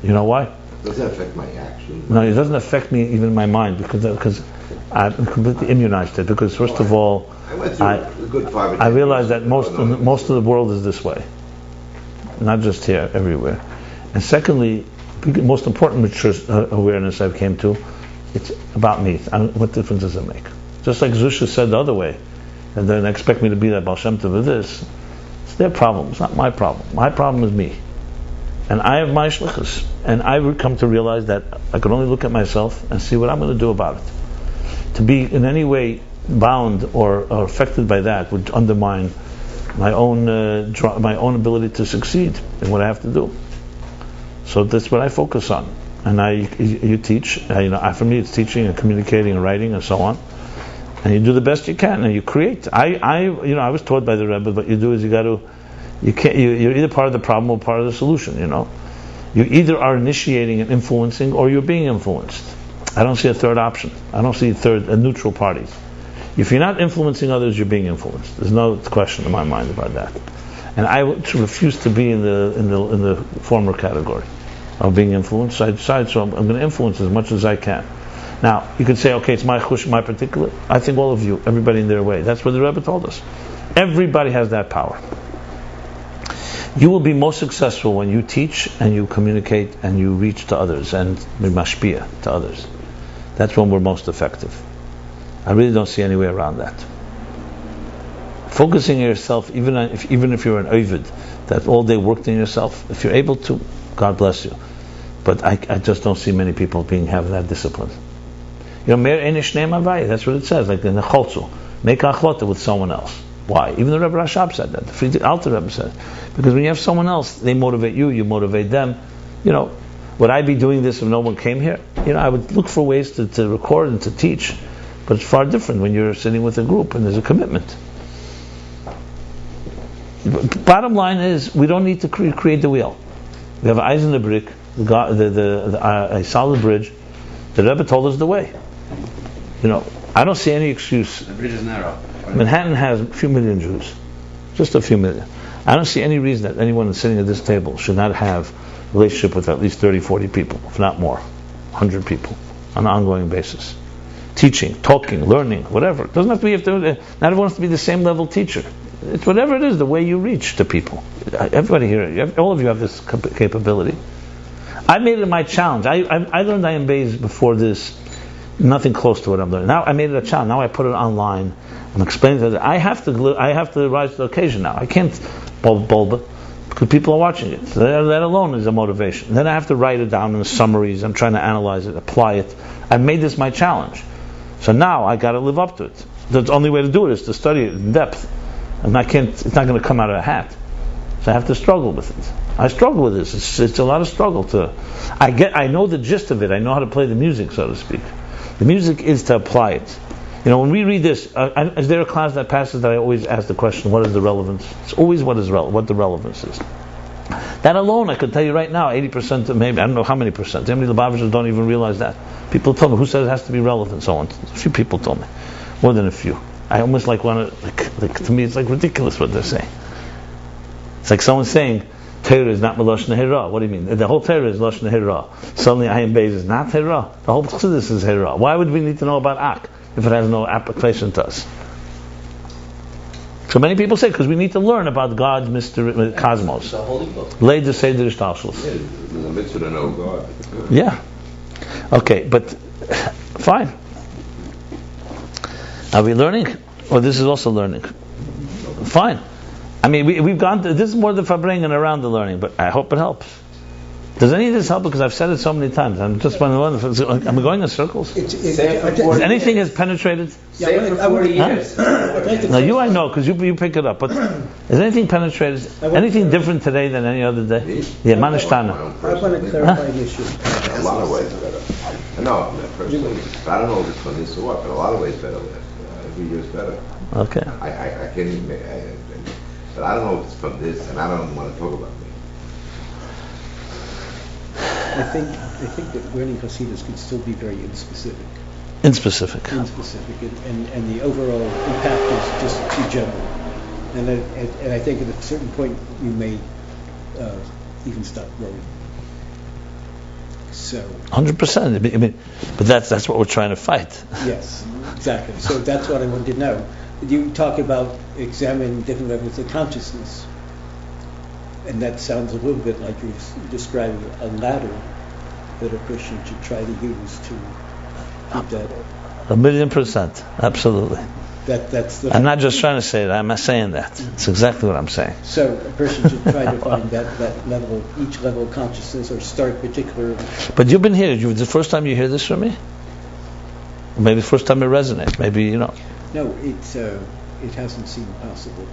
You know why? It doesn't affect my actions. No, it doesn't affect me even in my mind because I'm completely immunized to it. Because first of all, I went through a good 5 or 10 I realize that years. most of the world is this way, not just here, everywhere. And secondly, the most important mature awareness I've came to, it's about me. What difference does it make? Just like Zusha said the other way, and then expect me to be that Baal Shem Tov of this. their problem. It's not my problem. My problem is me. And I have my shlichus. And I would come to realize that I could only look at myself and see what I'm going to do about it. To be in any way bound or affected by that would undermine my own ability to succeed in what I have to do. So that's what I focus on. And you teach. For me, it's teaching and communicating and writing and so on. And you do the best you can, and you create. I was taught by the Rebbe. What you do is you're either part of the problem or part of the solution. You either are initiating and influencing, or you're being influenced. I don't see a third option. I don't see a neutral party. If you're not influencing others, you're being influenced. There's no question in my mind about that. And I refuse to be in the former category of being influenced. So I decide, I'm going to influence as much as I can. Now, you could say, okay, it's my chush, my particular. I think all of you, everybody in their way. That's what the Rebbe told us. Everybody has that power. You will be most successful when you teach and you communicate and you reach to others and be mashpia to others. That's when we're most effective. I really don't see any way around that. Focusing on yourself, even if you're an ovid, that all day worked in yourself, if you're able to, God bless you. But I just don't see many people having that discipline. Mer enish neim avaya, that's what it says, like in the Cholzu. Make achlota with someone else. Why? Even the Rebbe Rashab said that. The Friedrich Alter Rebbe said, because when you have someone else, they motivate you, you motivate them. Would I be doing this if no one came here? I would look for ways to record and to teach. But it's far different when you're sitting with a group and there's a commitment. Bottom line is, we don't need to create the wheel. We have eyes in the brick, a solid bridge. The Rebbe told us the way. I don't see any excuse. The bridge is narrow. Manhattan has a few million Jews, just a few million. I don't see any reason that anyone sitting at this table should not have a relationship with at least 30, 40 people, if not more, 100 people, on an ongoing basis. Teaching, talking, learning, whatever. It doesn't have to be, not everyone has to be the same level teacher. It's whatever it is, the way you reach to people. Everybody here, all of you have this capability. I made it my challenge. I learned I am Beis before this, nothing close to what I'm learning. Now I made it a challenge. Now I put it online. I'm explaining that I have to rise to the occasion now. I can't bulba because people are watching it. So that alone is a motivation. Then I have to write it down in the summaries. I'm trying to analyze it, apply it. I've made this my challenge. So now I got to live up to it. The only way to do it is to study it in depth. And it's not going to come out of a hat. So I have to struggle with it. I struggle with this. It's a lot of struggle I know the gist of it. I know how to play the music, so to speak. The music is to apply it. When we read this, is there a class that passes that I always ask the question, what is the relevance? It's always what the relevance is. That alone, I could tell you right now, 80% of maybe, I don't know how many percent. How many Lubavitchers don't even realize that? People told me, who says it has to be relevant, so on. A few people told me. More than a few. I almost want to, to me it's like ridiculous what they're saying. It's like someone saying, Torah is not Lashon Hira. What do you mean? The whole Torah is Lashon Hira. Suddenly Ayin Beis is not Hira. The whole Chassidus is Hira. Why would we need to know about Ak if it has no application to us? So many people say, because we need to learn about God's mystery, cosmos. The holy book. Lay the Seder Shtalshus. Yeah, there's a mitzvah to know God. Yeah. Okay, but fine. Are we learning? Or this is also learning? Fine. I mean, we've gone to, this is more the Fabringen around the learning, but I hope it helps. Does any of this help? Because I've said it so many times. I'm just wondering, am I going in circles? Is anything has penetrated? Say it for 40 years. Now you I know, because you pick it up, but has anything penetrated? Anything different today than any other day? Yeah, Manishtana. I want to clarify the issue. A lot of ways better. No, personally, I don't know if it's from this or what, but a lot of ways better. Every year is better. Okay. I can't even make, but I don't know if it's from this, and I don't want to talk about me. I think that learning Hasidus can still be very inspecific. Inspecific, and the overall impact is just too general. And I think at a certain point you may even stop growing. So 100%. I mean, but that's what we're trying to fight. Yes, exactly. So that's what I wanted to know. You talk about examining different levels of consciousness, and that sounds a little bit like you're describing a ladder that a Christian should try to use to keep that. 1,000,000%, absolutely. That's the. I'm not just trying to say that. I'm not saying that. It's exactly what I'm saying. So a person should try to find that level, each level of consciousness, or start particular. But you've been here. The first time you hear this from me? Or maybe the first time it resonates. Maybe, you know. No, it hasn't seemed possible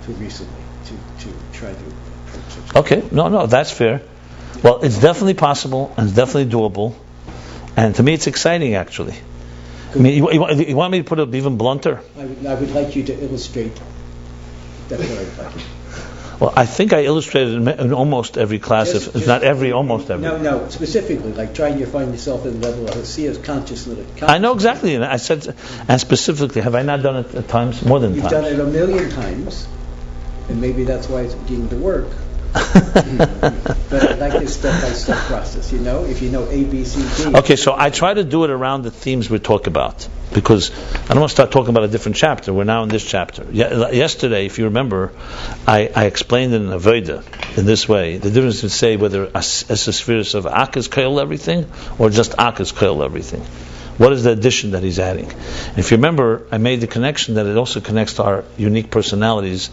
to recently to try to approach such. Okay, no, that's fair. Well, it's definitely possible and it's definitely doable. And to me, it's exciting, actually. I mean, you want me to put it even blunter? I would like you to illustrate. That's what I'd like. Well, I think I illustrated in almost every class, if not every, almost every. No, specifically, like trying to find yourself at the level of Hasiya's consciousness. I know exactly, and I said, and specifically, have I not done it at times? More than You've times. done it a million times, and maybe that's why it's beginning to work. But I like this step-by-step process, if you know A, B, C, D. Okay, so I try to do it around the themes we talk about, because I don't want to start talking about a different chapter. We're now in this chapter. Yesterday, if you remember, I explained in Avodah in this way, the difference in say whether a spheres of Ak is koil everything, or just Ak is koil everything. What is the addition that he's adding? And if you remember, I made the connection that it also connects to our unique personalities,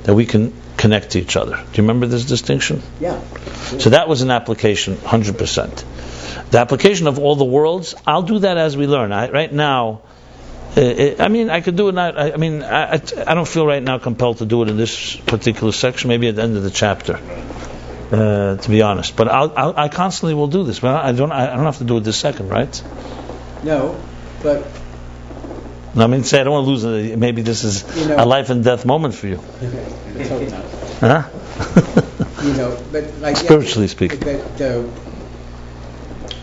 that we can connect to each other. Do you remember this distinction? Yeah. Sure. So that was an application, 100%. The application of all the worlds, I'll do that as we learn. Right now, I could do it. I don't feel right now compelled to do it in this particular section. Maybe at the end of the chapter, to be honest. But I constantly will do this. But I don't have to do it this second, right? No, but. No, I don't want to lose it. Maybe this is a life and death moment for you. Let's hope not. Huh? But like spiritually speaking. But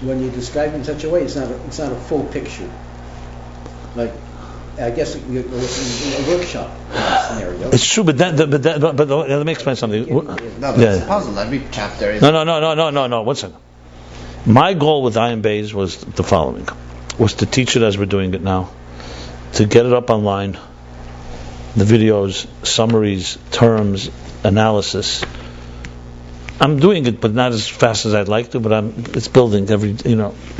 when you describe it in such a way, it's not a full picture. Like, I guess in a workshop scenario. It's true, but let me explain something. No, but it's a puzzle. Every chapter is. No. 1 second. My goal with Ayin Beis was the following: was to teach it as we're doing it now, to get it up online, the videos, summaries, terms, analysis. I'm doing it, but not as fast as I'd like to. But it's building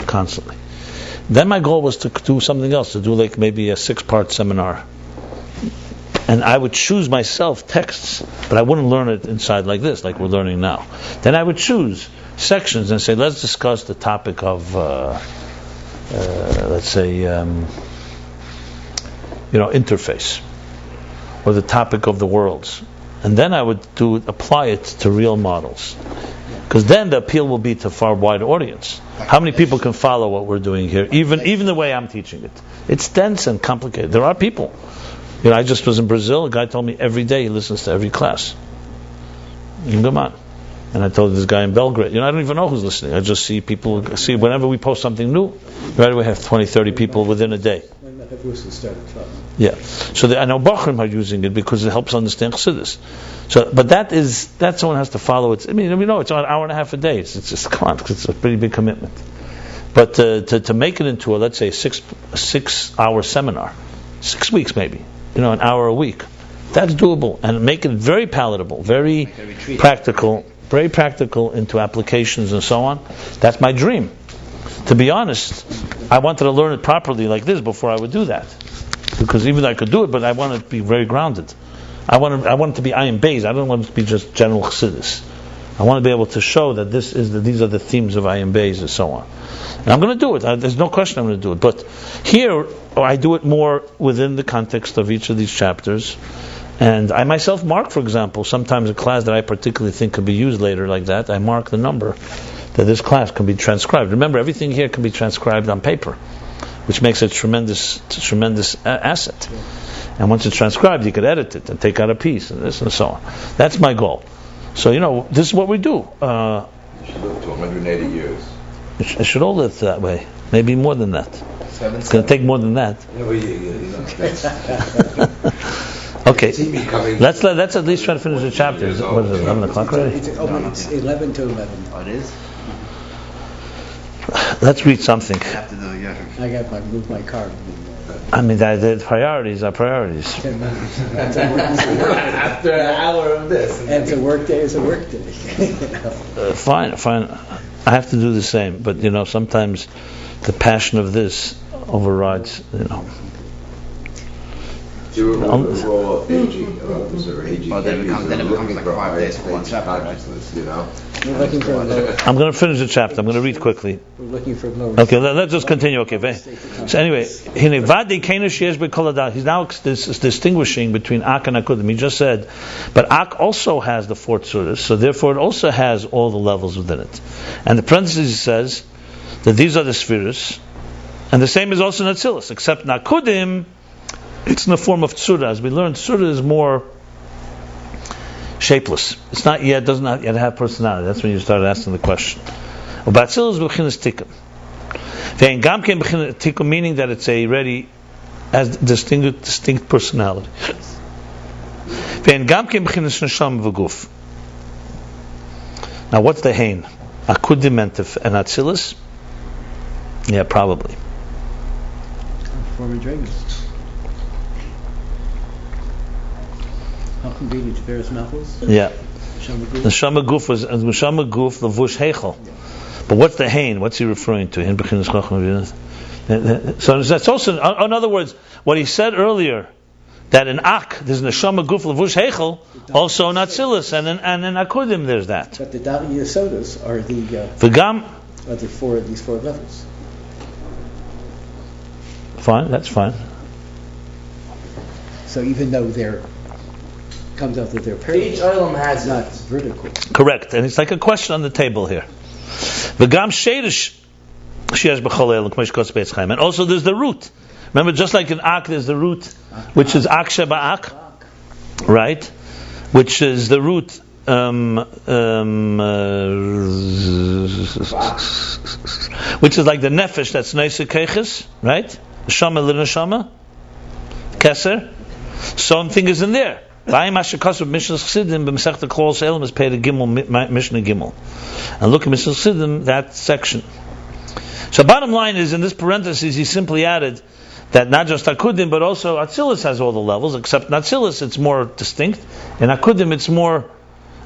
constantly. Then my goal was to do something else, to do like maybe a 6-part seminar. And I would choose myself texts, but I wouldn't learn it inside like this, like we're learning now. Then I would choose sections and say, let's discuss the topic of, let's say, interface, or the topic of the worlds. And then I would apply it to real models. Because then the appeal will be to a far wider audience. How many people can follow what we're doing here? Even the way I'm teaching it. It's dense and complicated. There are people. I just was in Brazil. A guy told me every day he listens to every class. Come on. And I told this guy in Belgrade, I don't even know who's listening. I just see people, whenever we post something new, right away have 20, 30 people within a day. Yeah. So I know Bachrim are using it because it helps understand Chassidus. So, but that someone has to follow it. We know it's an hour and a half a day. It's just, come on, it's a pretty big commitment. But to make it into let's say a 6-hour seminar, 6 weeks maybe, an hour a week, that's doable, and make it very palatable, very practical into applications and so on. That's my dream. To be honest, I wanted to learn it properly like this before I would do that, because even though I could do it, but I want it to be very grounded. I want it to be Ayin Beis. I don't want it to be just general Chassidus. I want to be able to show that these are the themes of Ayin Beis and so on. And I'm going to do it. There's no question I'm going to do it. But here, I do it more within the context of each of these chapters. And I myself mark, for example, sometimes a class that I particularly think could be used later like that, I mark the number that this class can be transcribed. Remember, everything here can be transcribed on paper, which makes it a tremendous asset. And once it's transcribed, you could edit it and take out a piece and this and so on. That's my goal. So, this is what we do. You should live to 180 years. It should all live that way. Maybe more than that. It's going to take more than that. Okay. Let's at least try to finish the chapter. What is it, 11 o'clock already? It's 11 to 11. Oh, it is? Let's read something. I have to do, yeah. I got to move my car. The priorities are priorities. 10 minutes. After an hour of this. And it's a work day. Fine. I have to do the same, but sometimes the passion of this overrides. We're all aging, or aging. Well, then it babies, becomes- then it and becomes looking like for 5 days for higher one states of chapter, right? consciousness, you know? We're looking for a lower. I'm going to finish the chapter. I'm going to read quickly. We're looking for a lower. Okay, let's just continue. Okay, so anyway, he's now distinguishing between Ak and Akudim. He just said, but Ak also has the 4 tzuras, so therefore it also has all the levels within it. And the parenthesis says that these are the spheres, and the same is also in Atzilus, except in Akudim, it's in the form of tzura. As we learned, tzura is more shapeless. It's not yet, does not yet have personality. That's when you started asking the question. Atzilus b'chinas tikkun. Ve'en gam ken b'chinas tikkun, meaning that it's already has distinct personality. Ve'en gam ken b'chinas neshama v'guf. Now, what's the hein? Akudim and Atzilus? Yeah, probably. Former dragons. How convenient, Tiferes Malchus? Yeah. Neshama Guf. Neshama Guf was Neshama Guf Lavush Heichel. But what's the hein? What's he referring to? So that's also, in other words, what he said earlier, that in Ak there's Neshama Guf Lavush Heichel, also in Atzilus, and in Akudim there's that. But the Dali Yasodas are V'gam. these 4 levels. Fine, that's fine. So even though comes out that they're Each parallel, olam has not it. vertical. Correct, and it's like a question on the table here. V'gam sheidish sheyesh b'chol elam k'meish kos be'etz chaim. And also there's the root. Remember, just like in Ak, there's the root, which is Ak sheba Ak, right? Which is the root. Which is like the nefesh that's neisek keiches, right? Shama l'neshama, keser. Something is in there. Vayim asher kasu Mishnah Chassidim b'Masechta Kol Se'elim is paid a Gimel Mishnah Gimel, and look at Mishnah Chassidim, that section. So bottom line is, in this parenthesis, he simply added that not just Akudim but also Atzilus has all the levels, except in Atzilus it's more distinct. In Akudim it's more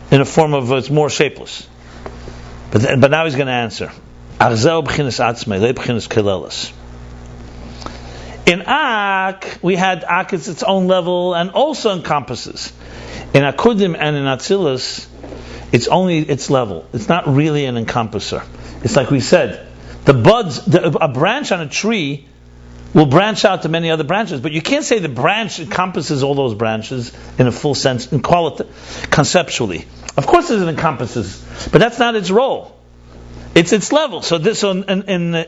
in a form of it's more shapeless. But now he's going to answer. Arzeu b'chinas atzmei, le b'chinas kelelis. In Ak, we had Ak is its own level and also encompasses. In Akudim and in Atzilus, it's only its level. It's not really an encompasser. It's like we said, the buds, a branch on a tree will branch out to many other branches, but you can't say the branch encompasses all those branches in a full sense, in conceptually. Of course it encompasses, but that's not its role. It's its level. So this in Akudim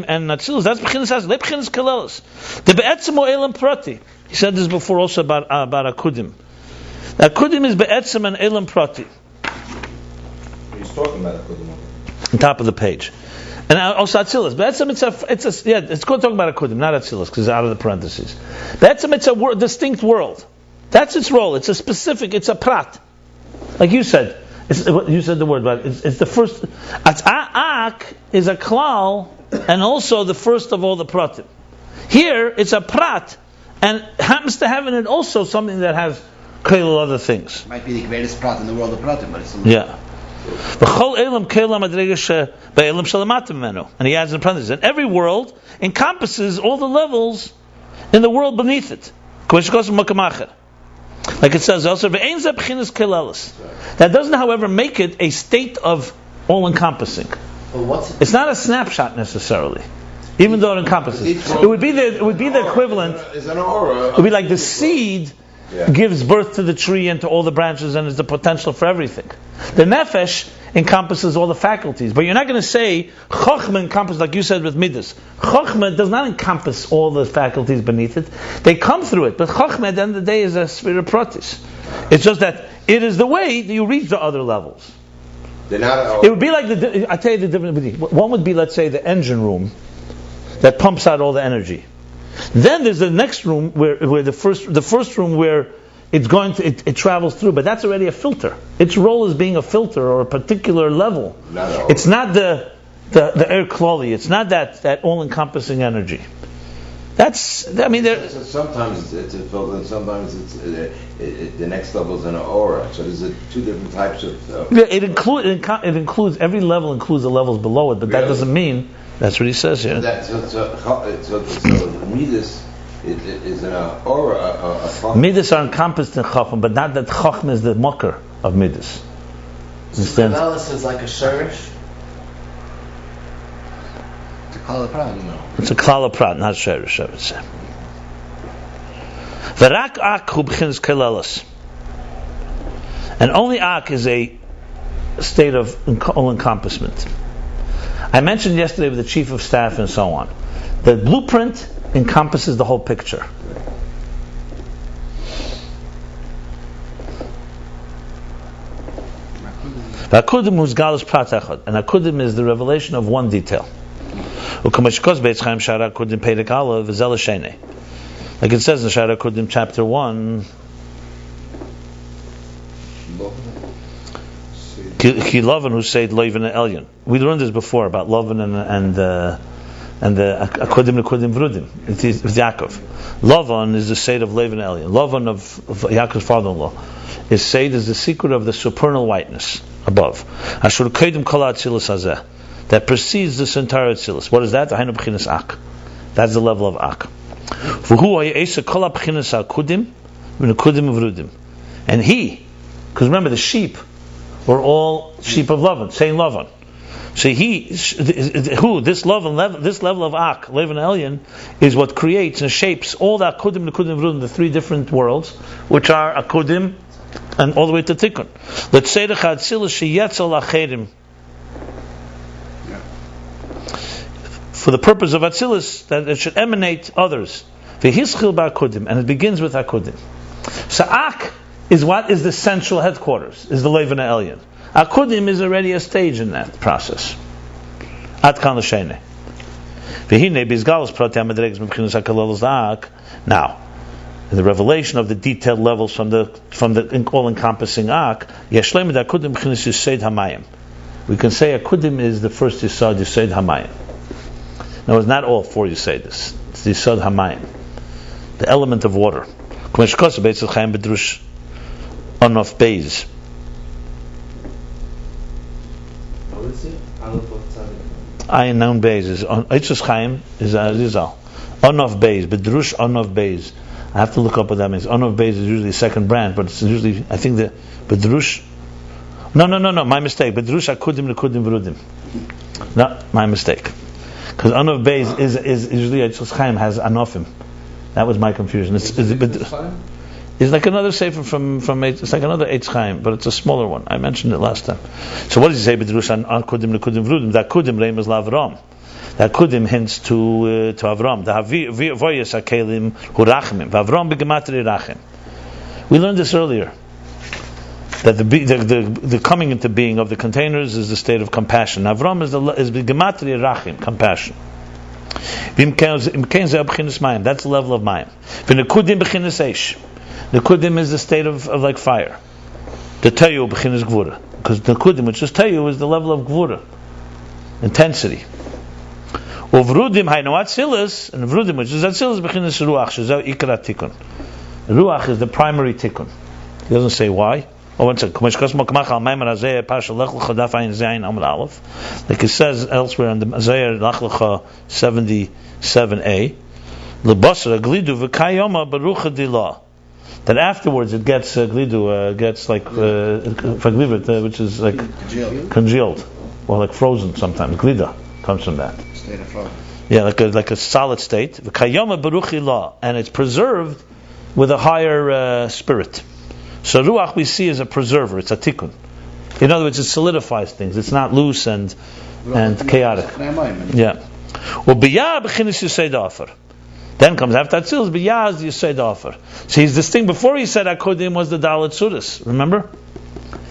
and Atzilus, that's b'chinas kelelis. The be'etzem o elam prati. He said this before also about Akudim. Akudim is be'etzem and elam prati. He's talking about Akudim. On top of the page. And also Atzilus. Be'etzem it's going to talk about Akudim, not Atzilus, because it's out of the parentheses. Be'etzem it's a distinct world. That's its role. It's a specific. It's a prat, like you said. You said the word, but it's the first. Ak is a klal, and also the first of all the pratim. Here it's a prat, and happens to have in it also something that has kol other things. Might be the greatest prat in the world of pratim, but it's Yeah. And he adds in parentheses, and every world encompasses all the levels in the world beneath it. Like it says also, that doesn't, however, make it a state of all-encompassing. But what's it? It's not a snapshot necessarily, even though it encompasses. It would be the equivalent. Is an aura. It would be like the seed gives birth to the tree and to all the branches, and is the potential for everything. The nefesh encompasses all the faculties, but you're not going to say chokhmah encompasses, like you said with midas. Chokhmah does not encompass all the faculties beneath it; they come through it. But chokhmah at the end of the day is a sphere pratis. It's just that it is the way that you reach the other levels. They're not. It would be like I tell you the difference. One would be, let's say, the engine room that pumps out all the energy. Then there's the next room where the first room where it's going to it travels through, but that's already a filter. Its role is being a filter or a particular level. It's not the air quality. It's not that all-encompassing energy. Sometimes it's a filter, and sometimes it's the next level is an aura. So there's two different types of. It includes every level includes the levels below it, but that doesn't mean that's what he says here. So Midas is an aura, a Midas are encompassed in Chacham, but not that Chacham is the mocker of Midas. Understand? Kabbalah is like a shirish. To call it proud, no. It's a klal prat, not sherish, I would say. V'rak ak hu b'chinas kelelas. And only ak is a state of all-encompassment. I mentioned yesterday with the chief of staff and so on. The blueprint encompasses the whole picture. V'akudim hu zgalus prat echad. And akudim is the revelation of one detail. Like it says in Shara Kudim chapter 1, Ki Lavan who said Loivan and Elyon. We learned this before about Lavan and the Akudim Vrudim with Yaakov. Lavan is the seed of Loivan and Elyon. Lavan of Yaakov's father-in-law is said is the secret of the supernal whiteness above. Ashur Kedim Kol Atzilus Hazeh, that precedes this entire Atzilus. What is that? That's the level of Ak. And he, because remember the sheep were all sheep of Lavan, saying Lavan. So this level of Ak, Levan Elyon, is what creates and shapes all the Akudim, Nekudim, Vrudim, the three different worlds, which are Akudim, and all the way to Tikkun. Let's say the Atzilus sheyetzel acherim. For the purpose of Atzilus, that it should emanate others. V'hischil ba'akudim, and it begins with Akudim. So Ak is what is the central headquarters, is the Levan Elyon. Akudim is already a stage in that process. Ad kan l'shene. V'hine bizgalus pratei amadregs m'b'chinas hakalalos Ak. Now, in the revelation of the detailed levels from the all-encompassing Ak, yeshleim ed Akudim b'chinas yisod hamayim. We can say Akudim is the first yisod hamayim. Now, it's not all four you say this. It's the Yisod Hamayim, the element of water. What is it? Ayin noun beis is Eitzos Chaim is Arizal. Onof beis, bedrush onof beis. I have to look up what that means. Onof beis is usually a second branch, but it's usually, I think the bedrush. No, my mistake. Bedrush akudim nekudim vrudim. No, my mistake. Because Anov Beis is usually Eitzos Chaim has Anofim. That was my confusion. It's like another sefer from it's like another Eitz Chaim, but it's a smaller one. I mentioned it last time. So what does he say? B'drush an Kudim Nekudim Vrudim. That Kudim reim is LaAvram. That Kudim hints to Avram. The Voyes Hakelim Hurachimim. V'Avram b'gematri Rachim. We learned this earlier. That the coming into being of the containers is the state of compassion. Avram is gematria rachim, compassion. That's the level of mayim. V'nekudim b'chinas eish. Nekudim is the state of like fire. The tayu b'chinas gvura, because the nekudim, which is tayu, is the level of gvura, intensity. Uvrudim haynu atzilus, and vrudim, which is atzilus b'chinas ruach, shezav ikra tikkun. Ruach is the primary tikkun. He doesn't say why. Like it says elsewhere in the Isaiah Lach Lecha 77a, that afterwards it gets glidu, gets like which is like congealed or like frozen sometimes. Glida comes from that. State of flow. Yeah, like a solid state. And it's preserved with a higher spirit. So ruach we see as a preserver. It's a tikkun. In other words, it solidifies things. It's not loose and chaotic. Yeah. Well, biyah b'chinas yisod afer. Then comes after Atzilus, biyah is the yisod afer. So he's distinct. Before he said Akudim was the Dalet Sudas. Remember?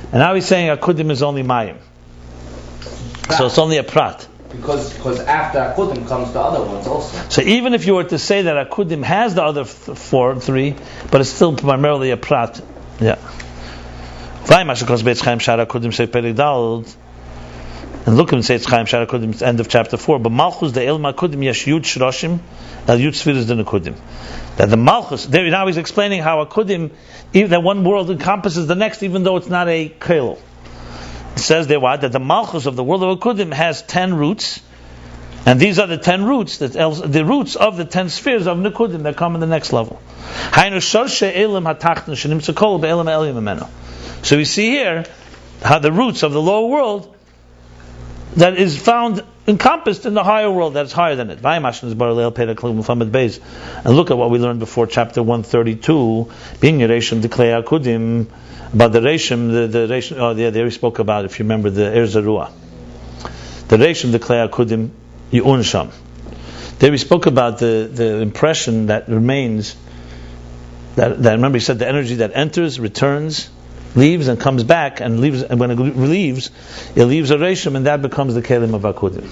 And now he's saying Akudim is only mayim. So it's only a prat. Because after Akudim comes the other ones also. So even if you were to say that Akudim has the other three, but it's still primarily a prat. Yeah. And look at Eitz Chaim Shara Kudim, end of chapter 4. But Malchus the El Makudim Yesh Yud Shroshim El Yud Sfiras the Nekudim. That the Malchus, there now he's explaining how a Kudim, even that one world encompasses the next, even though it's not a Kel. It says there what? That the Malchus of the world of a Kudim has 10 roots, And these are the 10 roots, the roots of the 10 spheres of Nekudim that come in the next level. So we see here how the roots of the lower world that is found encompassed in the higher world that's higher than it. And look at what we learned before, chapter 132, being Yereshim Diklei Akudim, about the Reshim, the Reshim, there we spoke about, if you remember, the Er Zarua. The Reshim Diklei Akudim Yu'un Sham. There we spoke about the impression that remains, that remember he said the energy that enters, returns, leaves and comes back and leaves, and when it leaves a reshim, and that becomes the kelim of akudim.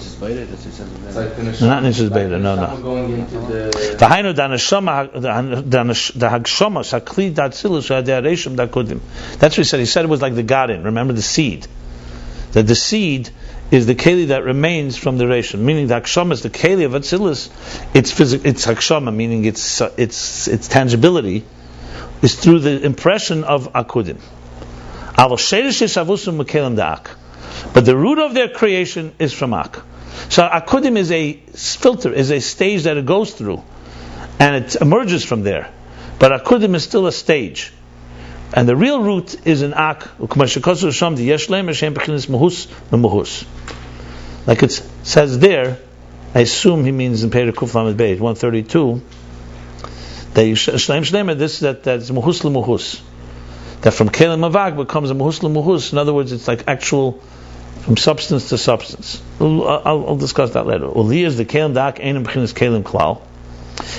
Not Nishus Beta, no. Going into the V'hainu the hagshama shakli datzilus hadei reshim dakudim. That's what he said. He said it was like the garden. Remember the seed. That the seed is the keli that remains from the reshim. Meaning the hagshama is the keli of atzilus. It's hagshama, meaning its tangibility is through the impression of akudim. But the root of their creation is from Ak. So Akudim is a filter, is a stage that it goes through, and it emerges from there. But Akudim is still a stage, and the real root is in Ak. Like it says there, I assume he means in Perek Kuf Lamed Beis 132 that Shleim Shleim, that's Muhus L'Muhus. That from Kelim Avak becomes a Muhus L'Muhus. In other words, it's like actual, from substance to substance. I'll discuss that later. Uli is the Kelim Dak Einem B'chinas Kelim Klal.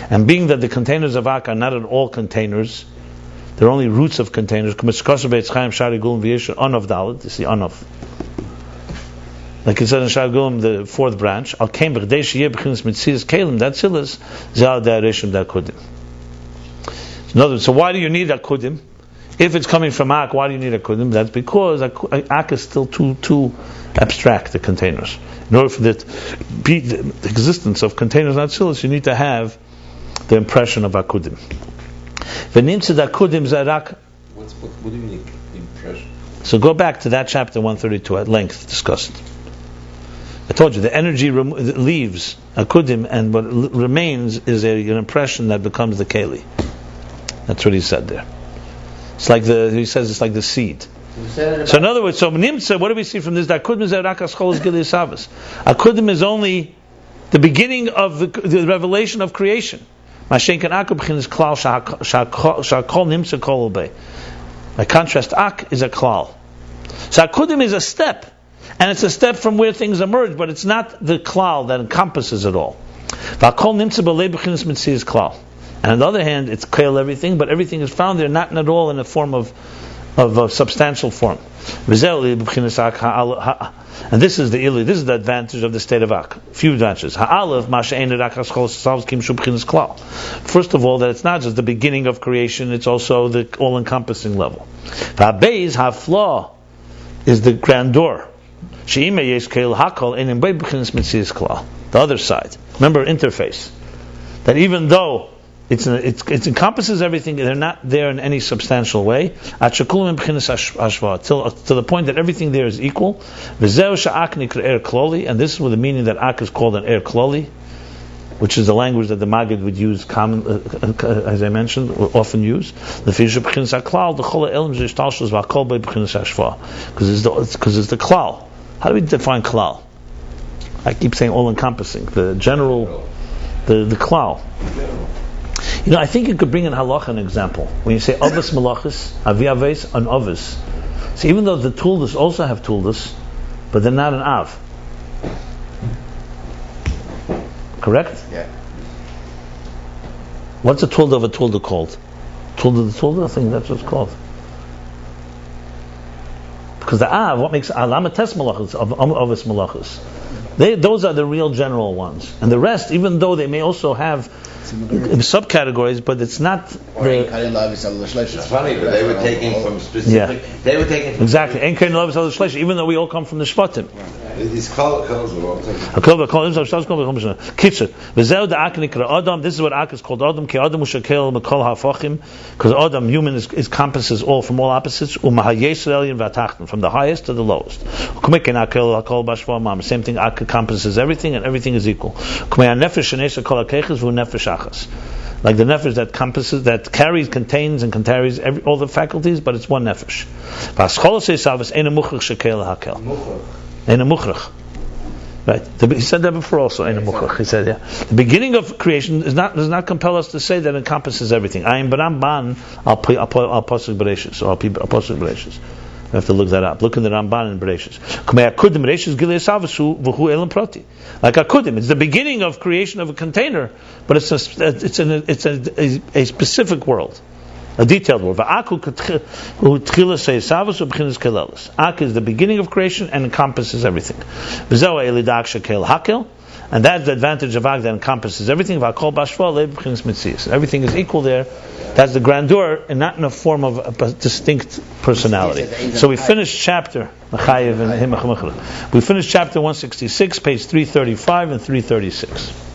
And being that the containers of Ak are not at all containers, they're only roots of containers. You see Anav. Like it says in Shari Gulim, the fourth branch, Al Keim B'chadei Sheyeh B'chinas Mitzias Kelim, that Silas, Zal Da'areshim Da'kudim. In other words, so why do you need Akudim? If it's coming from Ak, why do you need Akudim? That's because Ak is still too abstract, the containers. In order for the existence of containers not Silas, you need to have the impression of Akudim. What do you mean impression? So go back to that chapter 132 at length discussed. I told you the energy leaves Akudim, and what remains is an impression that becomes the Keli. That's what he said there. He says it's like the seed. So in other words, Nimtza, what do we see from this? Akudim is only the beginning of the revelation of creation. By contrast, Ak is a klal. So Akudim is a step, and it's a step from where things emerge, but it's not the klal that encompasses it all. And on the other hand, it's kale everything, but everything is found there not at all in a form of a substantial form. And this is the advantage of the state of Ak. Few advantages. First of all, that it's not just the beginning of creation, it's also the all-encompassing level. Haflaw is the grandeur. The other side. Remember, interface. That even though it encompasses everything, they're not there in any substantial way. To the point that everything there is equal. And this is with the meaning that Ak is called an Er Kloli, which is the language that the Maggid would use, as I mentioned, often use. Because it's the klal. How do we define klal? I keep saying all-encompassing, the general, the klal. I think you could bring in halacha an example. When you say avos malachis, avi aves, an avos. So even though the tuldas also have tuldas, but they're not an av. Correct? Yeah. What's a tulda of a tulda called? Tulda the tulda? I think that's what it's called. Because the av, what makes alamates malachis, avos malachis? Those are the real general ones. And the rest, even though they may also have subcategories, but it's not Or the. It's funny, but they were taking from specific. Yeah. They were taking from Exactly. Ein kein Lov Yisrael Shleisha, even though we all come from the Shvatim. These colors are all taken. Kitzer. V'zeu da'ak nikra Adam. This is what Ak is called Adam. Ki Adam ushakel mekol ha'afachim. Because Adam, human, is encompasses all from all opposites. Umahayesraelian v'atachten, from the highest to the lowest. Kumikin akel hakol b'shva mam. Same thing. Ak encompasses everything, and everything is equal. Kumei nefesh shenesha kol hakeches v'u nefesh achas. Like the nefesh that encompasses, that carries, contains, and carries all the faculties, but it's one nefesh. V'aschol seisavas ein muchrich shekel hakel. Ein muchrich. Right. He said that before also. Ein muchrich. He said, yeah. The beginning of creation does not compel us to say that it encompasses everything. Ayin b'ram ban al pasuk bereshis, or al pasuk bereshis. I have to look that up. Look in the Ramban and Bereshis. Like Akudim, it's the beginning of creation of a container, but it's a specific world, a detailed world. Ak is the beginning of creation and encompasses everything. And that's the advantage of Ak, that encompasses everything. Everything is equal there. That's the grandeur, and not in a form of a distinct personality. So we finished chapter. We finished chapter 166, page 335 and 336.